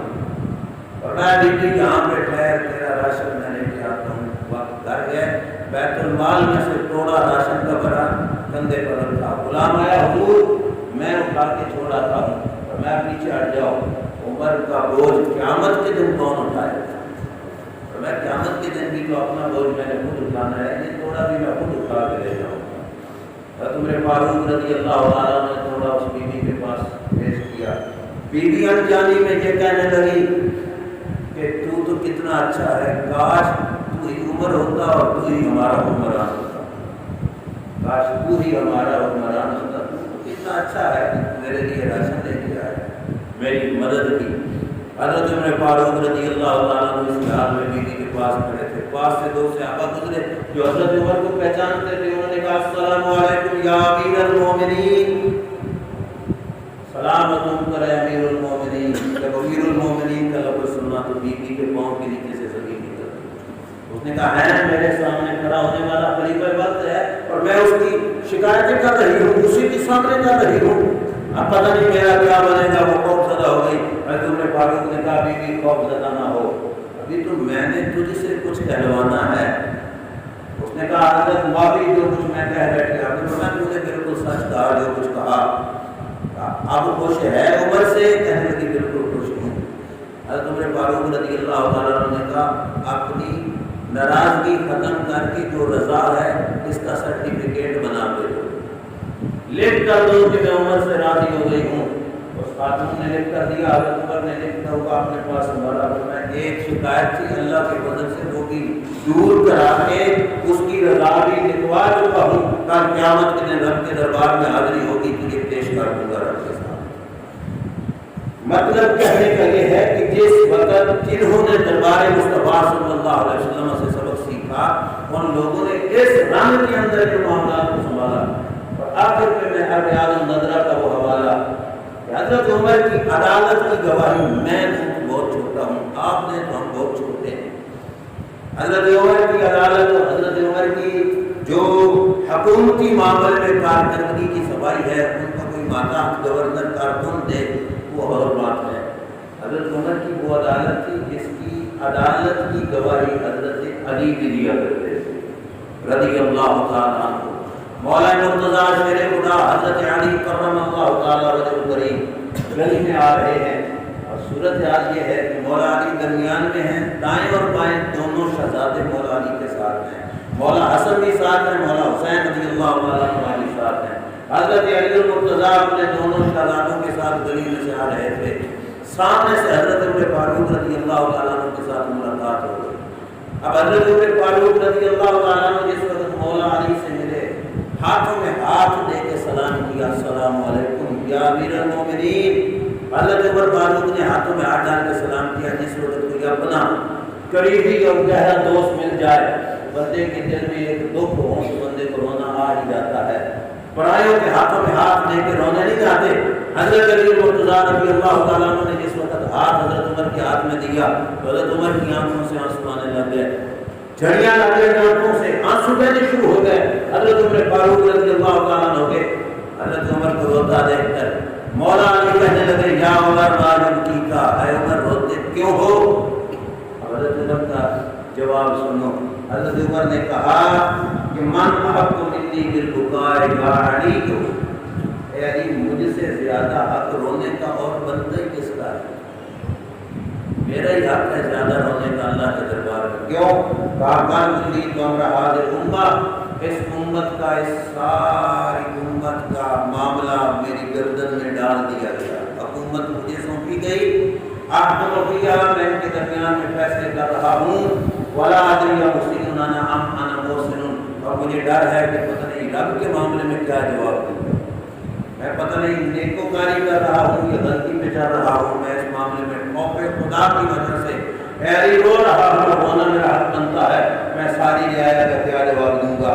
اور میں بیٹی یہاں پہ ٹھہر، تیرا راشن میں لے کے آتا ہوں۔ وقت گھر گئے، بیت المال میں سے توڑا راشن کا بھرا، کندھے پر رکھا۔ غلام آیا، حضور میں اٹھا کے چھوڑا تھا اور میں پیچھے ہٹ جاؤ۔ عمر کا بوجھ قیامت کے دن کون اٹھائے؟ اور میں قیامت کے دن بھی تو اپنا بوجھ میں نے خود اٹھانا ہے، یہ توڑا بھی میں خود اٹھا کے لے جاؤں۔ عمر فاروق رضی اللہ عنہ نے تھوڑا اس بیوی کے پاس پیش کیا۔ بیوی انجانی میں یہ کہنے لگی کہ تو کتنا اچھا ہے، کاش تو ہی عمر ہوتا اور تو ہی ہمارا حکمران ہوتا، کاش تو ہی ہمارا حکمران ہوتا، تو کتنا اچھا ہے کہ میرے لیے راشن لے کے آئے، میری مدد کی۔ حضرت عمر فاروق رضی اللہ تعالیٰ عنہ اس حال میں بیوی کے پاس کھڑے تھے، پاس سے دو صحابہ گزرے جو حضرت عمر کو پہچانتے تھے۔ انہوں نے کہا السلام علیکم یا امیر المومنین، سلام تم پر امیر المومنین۔ جب امیر المومنین کا لفظ سنا تو بیوی کے پاؤں کے نیچے سے زمین نکل گئی۔ اس نے کہا ہے میرے سامنے کھڑا ہونے والا خلیفہ وقت ہے اور میں اس کی شکایتیں کر رہی ہوں، اسی کے سامنے کر رہی ہوں، اب پتہ نہیں میرا کیا بنے گا۔ وہ خوف زدہ ہو گئی۔ حضرت عمر فاروق نے کہا بیوی خوف زدہ نہ ہو، ابھی تو میں نے تجھ سے کچھ کہلوانا ہے۔ اس نے کہا حضرت معافی، جو کچھ میں کہہ بیٹھے آپ نے فرمایا تو نے بالکل سچ کہا جو کچھ کہا۔ اب خوش ہے عمر سے؟ کہنے لگی بالکل خوش ہوں۔ حضرت عمر فاروق رضی اللہ تعالیٰ عنہ نے کہا اپنی ناراضگی ختم کر کے جو رضا ہے اس کا سرٹیفکیٹ بنا کے دو، لکھ کر دو کہ میں عمر سے راضی ہو گئی ہوں۔ اس خاتون نے لکھ کر دیا، حضرت عمر نے لکھا ہوا اپنے پاس سنبھالا۔ میں ایک شکایت تھی اللہ کے فضل سے وہ بھی دور کرا کے اس کی رضا بھی لکھوا چکا ہوں، کل قیامت کے دن رب کے دربار میں حاضری ہوگی تجھے پیش کر دوں گا رب کے سامنے۔ مطلب کہنے کا یہ ہے کہ جس وقت جنہوں نے دربار مصطفیٰ صلی اللہ علیہ وسلم سے سبق سیکھا ان لوگوں نے اس رنگ کے اندر کے معاملات کو سنبھالا۔ اور آخر میں ریاض النظرہ کا وہ حوالہ، حضرت عمر کی عدالت کی گواہی، میں بہت چھوٹا ہوں، آپ نے تو ہم بہت چھوٹے ہیں۔ حضرت عمر کی عدالت اور حضرت عمر کی جو حکومتی معاملے میں کارکردگی کی صفائی ہے، ان کا کوئی ماتحت گورنر کارکن دے وہ اور بات ہے۔ حضرت عمر کی وہ عدالت تھی جس کی عدالت کی گواہی حضرت علی بھی دیا کرتے تھے رضی اللہ تعالیٰ عنہ۔ مولا مرتضیٰ شیر خدا حضرت علی کرم اللہ تعالیٰ وجہ کریم گلی میں آ رہے ہیں اور صورتحال یہ ہے کہ مولا علی درمیان میں ہیں، دائیں اور بائیں دونوں شہزادے مولا علی کے ساتھ ہیں، مولا حسن بھی ساتھ ہیں، مولا حسین رضی اللہ تعالیٰ عنہ ساتھ ہیں۔ حضرت علی مرتضیٰ اپنے دونوں شہزادوں کے ساتھ گلی میں سے آ رہے تھے، سامنے سے حضرت عمر فاروق رضی اللہ تعالیٰ عنہ کے ساتھ ملاقات ہو گئی۔ اب حضرت عمر فاروق رضی اللہ تعالیٰ عنہ جس وقت مولا علی سے ملے، ہاتھوں میں ہاتھ دے کے سلام کیا، السلام علیکم یا امیر المومنین۔ حضرت عمر فاروق نے ہاتھوں میں ہاتھ ڈال کے سلام کیا۔ جس وقت کوئی اپنا قریبی اور گہرا دوست مل جائے بندے کے دل میں ایک دکھ ہو تو بندے کو رونا آ ہی جاتا ہے۔ پرائیوں کے ہاتھوں میں ہاتھ دے کے رونے نہیں جاتے۔ حضرت علی مرتضیٰ رضی اللہ تعالیٰ عنہ نے جس وقت ہاتھ حضرت عمر کے ہاتھ میں دیا تو حضرت عمر کی آنکھوں سے آنسو آنے لگ گئے، جھڑیاں لگ گئی آنکھوں سے، آنسو بہنے شروع ہو گئے۔ حضرت عمر فاروق رضی اللہ تعالیٰ عنہ کے حضرت عمر کو روتا دیکھ کر مولا علی کہنے لگے یا عمر ما یبکیک، اے عمر روتے کیوں ہو؟ حضرت عمر کا جواب سنو۔ حضرت عمر نے کہا کہ من احق منی بالبکاء یا علی، اے علی مجھ سے زیادہ حق رونے کا اور بنتا ہی کس کا ہے؟ میرا ہی حق ہے زیادہ رونے کا اللہ کے دربار میں۔ کیوں؟ کہا ملی تو امر حاضر امہ، اس امت کا، اس ساری امت کا معاملہ میری گردن میں ڈال دیا گیا، حکومت مجھے سونپی گئی، احکم فیہا، میں ان کے درمیان میں فیصلے کر رہا ہوں، ولا ادری محسن انا ام انا محسن، اور مجھے ڈر ہے کہ پتہ نہیں رب کے معاملے میں کیا جواب دوں، میں پتہ نہیں نیکوکاری کر رہا ہوں یا غلطی پہ چل رہا ہوں، میں اس معاملے میں خوف خدا کی وجہ سے ایری رو رہا ہوں، ہونا میرا حق بنتا ہے، میں ساری رعایت کا کیا جواب دوں گا۔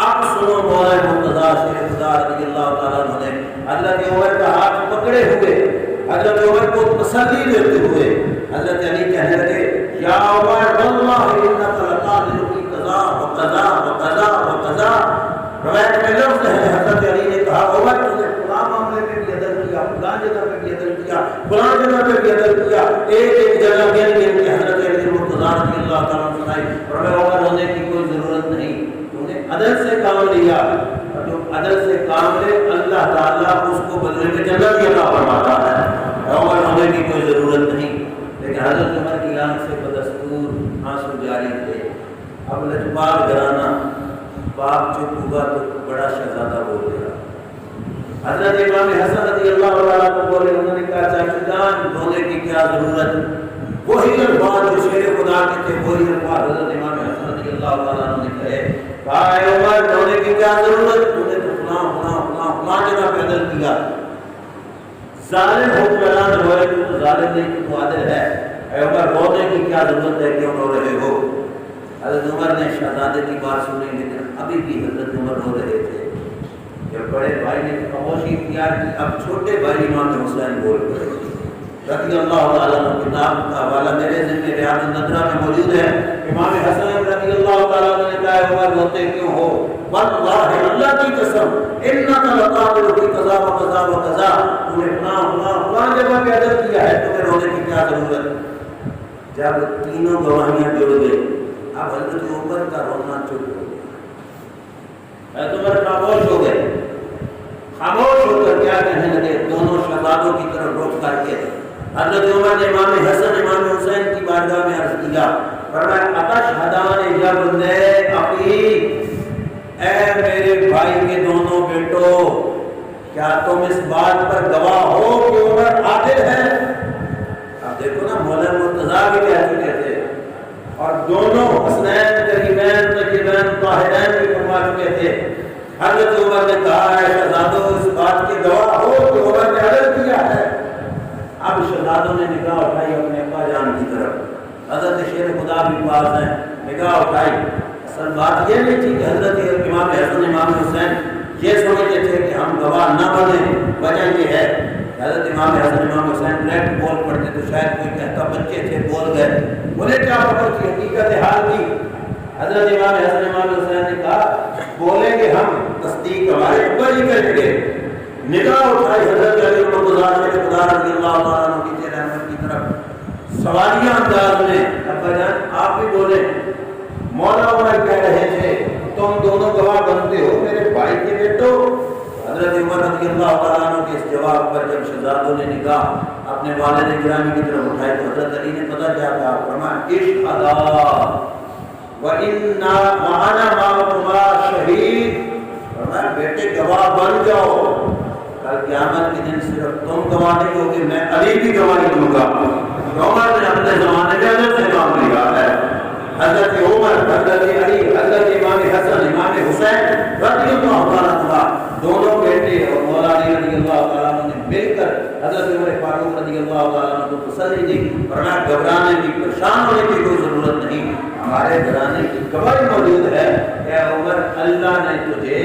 اب سنو مولا مرتضیٰ شیخ خدا رضی اللہ تعالیٰ عنہ نے حضرت عمر کا ہاتھ پکڑے ہوئے حضرت عمر کو تسلی دیتے ہوئے حضرت علی کہنے لگے یا عمر واللہ انک لقادر فی قضا وقضا وقضا وقضا۔ روایت میں لفظ ہے حضرت علی نے کہا عمر تو نے فلاں معاملے میں بھی عدل کیا، فلاں جگہ پہ بھی عدل کیا، فلاں جگہ پہ بھی عدل کیا، ایک ایک جگہ گن گن کے حضرت علی مرتضیٰ رضی اللہ تعالیٰ عنہ سنائی۔ اور میں عمر ہونے کی کوئی ضرورت نہیں، تو نے عدل سے کام لیا، اور جو عدل سے کام لے اللہ تعالیٰ اس کو بدلے میں جنت کی عطا فرماتا ہے، عمر ہونے کی کوئی ضرورت نہیں۔ لیکن حضرت عمر کی آنکھ سے بدستور آنسو جاری تھے۔ اب لجپال گھرانہ باپ چپ ہوا تو بڑا شہزادہ بول گیا۔ حضرت امام حسن رضی اللہ تعالیٰ کو بولے، انہوں نے کہا چاچو جان رونے کی کیا ضرورت، وہی الفاظ جو شیر خدا کے تھے وہی الفاظ حضرت امام حسن رضی اللہ تعالیٰ نے کہے، کہا اے عمر رونے کی کیا ضرورت، تو نے تو فلاں فلاں فلاں فلاں جگہ پہ عدل کیا، ظالم حکمران روئے تو ظالم نہیں تو عادل ہے، اے عمر رونے کی کیا ضرورت ہے، کیوں رو رہے ہو؟ حضرت عمر نے شہزادے کی بات سنی لیکن ابھی بھی حضرت عمر رو رہے تھے۔ جب بڑے بھائی نے خاموشی اختیار کی، اب چھوٹے بھائی امام حسین بول گئے رضی اللہ تعالیٰ عنہ۔ کتاب کا حوالہ میرے ذمہ ریاض النظرہ میں موجود ہے۔ امام حسن رضی اللہ تعالیٰ عنہ نے کہا عمر روتے کیوں ہو؟ واللہ اللہ کی قسم انک لقادر فی قضا و قضا و قضا، تو نے فلاں فلاں فلاں جگہ پہ عدل کیا ہے، تمہیں رونے کی کیا ضرورت؟ جب تینوں گواہیاں جڑ گئی اب حضرت عمر کا رونا چپ ہو گیا۔ حضرت عمر خاموش ہو گئے، خاموش ہو کر کیا کہنے لگے، دونوں شہزادوں کی طرف رخ کر کے حضرت عمر نے امام حسن امام حسین کی بارگاہ میں عرض کیا، فرمایا اتشہدان یا بندے اخی، اے میرے بھائی کے دونوں بیٹوں، کیا تم اس بات پر گواہ ہو کہ عمر عادل ہے؟ اب دیکھو نا مولا مرتضیٰ بھی کہہ چکے تھے اور دونوں حسنین کریمین طیبین طاہرین بھی فرما چکے تھے۔ حضرت عمر نے کہا ہے شہزادوں اس بات کے گواہ ہو کہ عمر نے عدل کیا ہے۔ اب شہزادوں نے نگاہ اٹھائی اپنے ابا جان کی طرف، حضرت شیر خدا بھی پاس ہیں، نگاہ اٹھائی۔ اصل بات یہ نہیں تھی کہ حضرت امام حسن امام حسین یہ سمجھتے تھے کہ ہم گواہ نہ بنیں، وجہ یہ ہے حضرت امام حسن امام حسین ڈائریکٹ بول پڑتے تو شاید کوئی کہتا بچے تھے بول گئے، انہیں کیا خبر تھی حقیقت حال کی۔ حضرت امام حسن امام حسین نے کہا بولیں گے ہم، تصدیق ہمارے اوپر ہی کریں گے۔ نگاہ اٹھائی حضرت علی مرتضیٰ شیخ خدا رضی اللہ تعالیٰ عنہ کی رحمت کی طرف سوالیہ انداز میں، ابا جان آپ بھی بولیں۔ مولا عمر کہہ رہے تھے تم دونوں گواہ بنتے ہو میرے بھائی کے بیٹوں۔ حضرت عمر رضی اللہ تعالیٰ عنہ کے اس جواب پر جب شہزادوں نے نگاہ اپنے والد گرامی کی طرف اٹھائی تو حضرت علی نے پتہ کیا کہا، فرمایا اشہدا وَإِنَّا وَأَنَا مَعَكُمَا شَهِيدٌ، فرمایا بیٹے گواہ بن جاؤ، کل قیامت کے دن صرف تم گواہ نہیں ہوگے، میں علی بھی گواہی دوں گا۔ عمر نے اپنے زمانے میں عدل سے کام لیا ہے۔ حضرت عمر، حضرت علی، حضرت امام حسن امام حسین رضی اللہ تعالیٰ عنہ دونوں بیٹے اور مولا علی رضی اللہ تعالیٰ عنہ نے مل کر حضرت عمر فاروق رضی اللہ تعالیٰ عنہ کو تسلی دی، ورنہ گھبرانے کی پریشان ہونے کی کوئی ضرورت نہیں، ہمارے گھرانے کی گواہی موجود ہے۔ اے عمر اللہ نے تجھے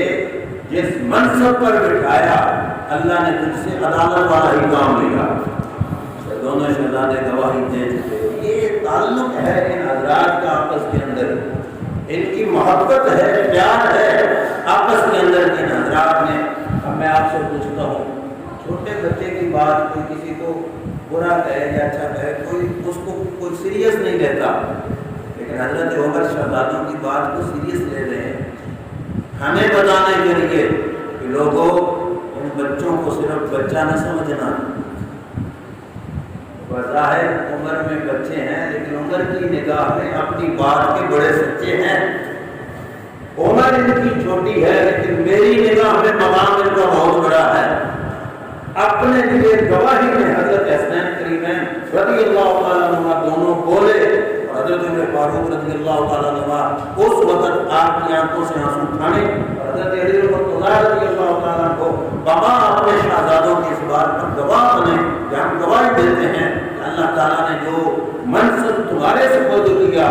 جس منصب پر بٹھایا اللہ نے تجھ سے عدالت والا ہی کام لیا۔ دونوں شہزادے گواہی دے چکے۔ یہ تعلق ہے ان حضرات کا آپس کے اندر، ان کی محبت ہے، پیار ہے آپس کے اندر ان حضرات میں۔ اب میں آپ سے پوچھتا ہوں، چھوٹے بچے کی بات کوئی کسی کو برا کہے یا اچھا کہے، کوئی اس کو کوئی سیریس نہیں لیتا، لیکن حضرت عمر شہزادوں کی بات کو سیریس لے رہے ہیں، ہمیں بتانے کے لیے کہ لوگوں ان بچوں کو صرف بچہ نہ سمجھنا۔ بظاہر عمر میں بچے ہیں لیکن عمر کی نگاہ میں اپنی بات کے بڑے سچے ہیں۔ عمر ان کی چھوٹی ہے لیکن میری نگاہ میں مقام ان کا بہت بڑا ہے۔ اپنے لیے گواہی میں حضرت حسنین کریمین رضی اللہ تعالیٰ عنہ دونوں بولے، حضرت عمر فاروق رضی اللہ تعالیٰ عنہ اس وقت آپ کی آنکھوں سے آنسو اٹھانے، حضرت علی مرتضیٰ رضی اللہ تعالیٰ کو بابا اپنے شہزادے کیا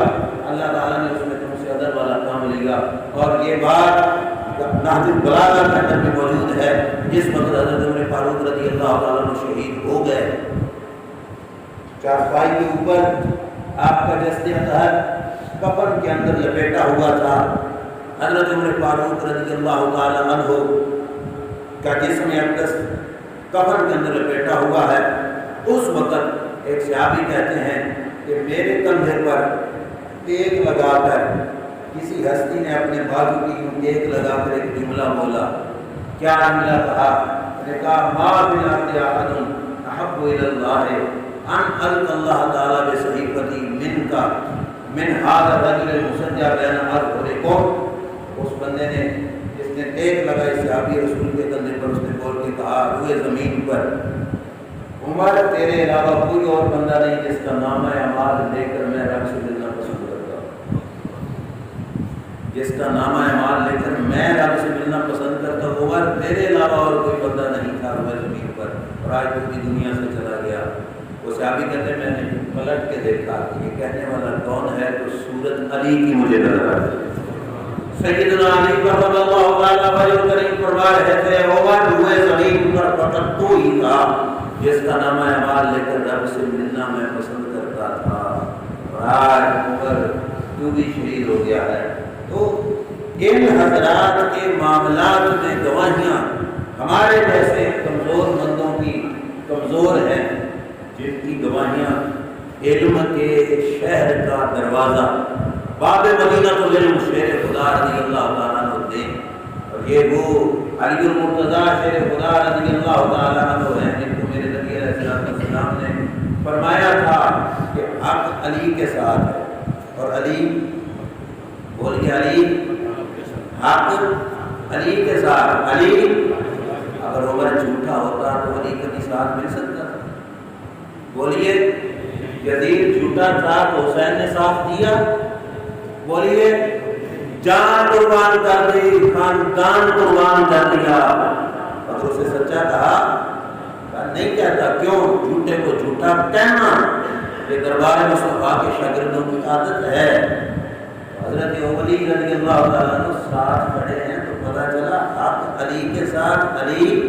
اللہ تعالیٰ نے اس میں تم سے ادب والا کام لیا. اور یہ بات نہج البلاغہ کے اندر بھی موجود ہے. جس وقت حضرت عمر فاروق رضی اللہ تعالیٰ عنہ شہید ہو گئے, چارپائی کے اوپر آپ کا جسد اطہر کفن کے اندر لپیٹا ہوا تھا. حضرت عمر فاروق رضی اللہ تعالیٰ عنہ کا جسم اقدس کفن کے اندر لپیٹا ہوا ہے. اس وقت ایک صحابی کہتے ہیں کہ میرے کندھے پر ٹیک لگا کر کسی ہستی نے اپنے بازو کی ٹیک لگا کر ایک جملہ بولا. کیا جملہ کہا؟ نے کہا ما بالعبد احد احب الی اللہ ان الق اللہ تعالی بصحیفتی من کا من هذا الرجل المسجع بین اظهرکم. اس بندے نے جس نے ٹیک لگائی صحابی رسول کے کندھے پر, اس نے بول کے کہا روئے زمین پر, عمر تیرے علاوہ کوئی اور بندہ نہیں جس کا نامہ اعمال لے کر میں رب سے ملنا پسند کرتا ہوں. جس کا نامہ اعمال لے کر میں رب سے ملنا پسند کرتا ہوں. عمر تیرے علاوہ اور کوئی بندہ نہیں تھا روئے زمین پر, اور آج تو بھی دنیا سے چلا گیا. وہ صحابی کہتے ہیں میں نے پلٹ کے دیکھا کہ یہ کہنے والا کون ہے, تو صورت علی کی مجھے نظر آئی. سیدنا علی رضی اللہ تعالیٰ عنہ کریم فرما رہے تھے عمر روئے زمین پر فقط تو ہی تھا جس کا نامہ اعمال لے کر رب سے ملنا میں پسند کرتا تھا. اور آج عمر کیوں بھی شہید ہو گیا ہے. تو ان حضرات کے معاملات میں گواہیاں ہمارے جیسے کمزور بندوں کی کمزور ہیں, جن کی گواہیاں علم کے شہر کا دروازہ باب مدینہ العلم شیر خدا رضی اللہ تعالیٰ عنہ دے. اور یہ وہ علی المرتضیٰ شیر خدا رضی اللہ تعالیٰ عنہ ہیں جن کو میرے نبی علیہ السلام نے فرمایا تھا کہ حق علی کے ساتھ ہے. اور علی بولیے علی حق علی کے ساتھ. علی اگر عمر جھوٹا ہوتا تو علی کبھی ساتھ مل سکتا تھا؟ بولیے یزید جھوٹا تھا تو حسین نے ساتھ دیا؟ بولیے جان قربان کر دی, خاندان قربان کر دیا, اور اسے سچا کہا نہیں کہتا. کیوں؟ جھوٹے کو جھوٹا کہنا یہ دربار مصطفیٰ کے شاگردوں کی عادت ہے. حضرت علی رضی اللہ تعالیٰ عنہ ساتھ کھڑے ہیں تو پتہ چلا حق علی کے ساتھ, علی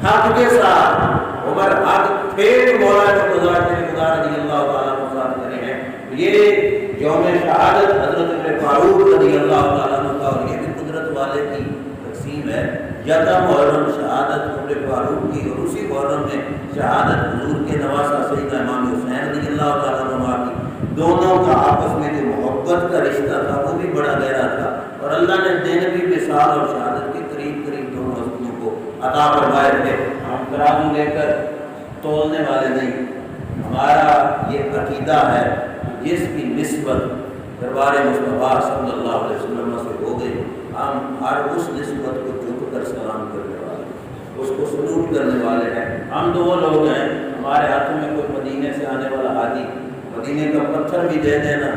حق کے ساتھ. عمر حق تھے مولا خدا رضی اللہ تعالیٰ عنہ ساتھ کھڑے ہیں. یہ یوم شہادت حضرت عمر فاروق رضی اللہ تعالیٰ عنہ کا, اور یہ بھی قدرت والے کی تقسیم ہے. یکم محرم شہادت عمر فاروق کی, اور اسی محرم میں شہادت حضور کے نواسہ سیدنا امام حسین رضی اللہ تعالیٰ عنہ کی. دونوں کا آپس میں جو محبت کا رشتہ تھا وہ بھی بڑا گہرا تھا, اور اللہ نے دن بھی وصال اور شہادت کے قریب قریب دونوں ہستیوں کو عطا فرمائے تھے. ہم ترازو لے کر تولنے والے نہیں. ہمارا یہ عقیدہ ہے جس کی نسبت دربار مصطفیٰ صلی اللہ علیہ وسلم سے ہو گئی, ہم ہر اس نسبت کو جھک کر سلام کرنے والے, اس کو سلوٹ کرنے والے ہیں. ہم تو وہ لوگ ہیں ہمارے ہاتھوں میں کوئی مدینے سے آنے والا حاجی مدینے کا پتھر بھی دے دینا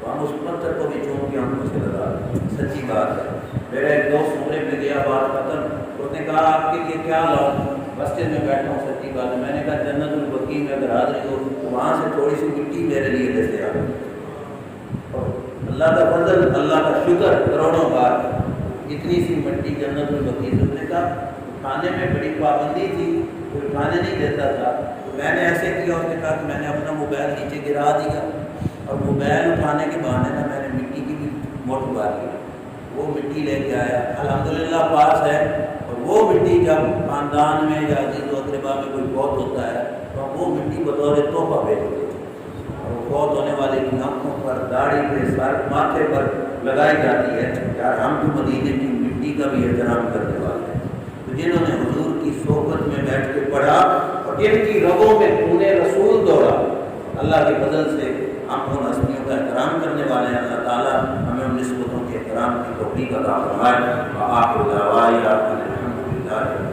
تو ہم اس پتھر کو بھی چوم کے ہم کو سے لگا دیں. سچی بات ہے. میرا ایک دوست عمرے میں گیا, بات ختم, اس نے کہا آپ کے لیے کیا لاؤں؟ مسجد میں بیٹھا ہوں. سچی بات ہے. میں نے کہا جنت البقیع میں اگر حاضری ہو تو وہاں سے تھوڑی سی مٹی میرے لیے لیتے آ. اور اللہ کا فضل, اللہ کا شکر کروڑوں بار, اتنی سی مٹی جنت البقیع. اس نے کہا کھانے میں بڑی پابندی تھی, کوئی کھانے نہیں دیتا تھا, تو میں نے ایسے کیا. اس نے کہا کہ میں نے اپنا موبائل نیچے گرا دیا, اور موبائل اٹھانے کے بہانے میں نے مٹی کی بھی موٹ اگا لی. وہ مٹی لے کے آیا, الحمدللہ پاس ہے. اور وہ مٹی جب خاندان میں یا عزیز و اقربا میں کوئی فوت ہوتا ہے تو وہ مٹی بطور تحفہ بھیج دیتے ہیں, اور وہ فوت ہونے والے کی آنکھوں پر, داڑھی پہ, سر, ماتھے پر لگائی جاتی ہے. یار ہم تو مدینے کی مٹی کا بھی احترام کرنے والے ہیں. تو جنہوں نے حضور کی صحبت میں بیٹھ کے پڑھا اور جن کی رگوں میں خون رسول دوڑا, اللہ کے فضل سے ہم ان ہستیوں کا احترام کرنے والے ہیں. اللہ تعالیٰ ہمیں ان نسبتوں کے احترام کی توفیق عطا فرمائے. آخر دعوانا الحمدللہ.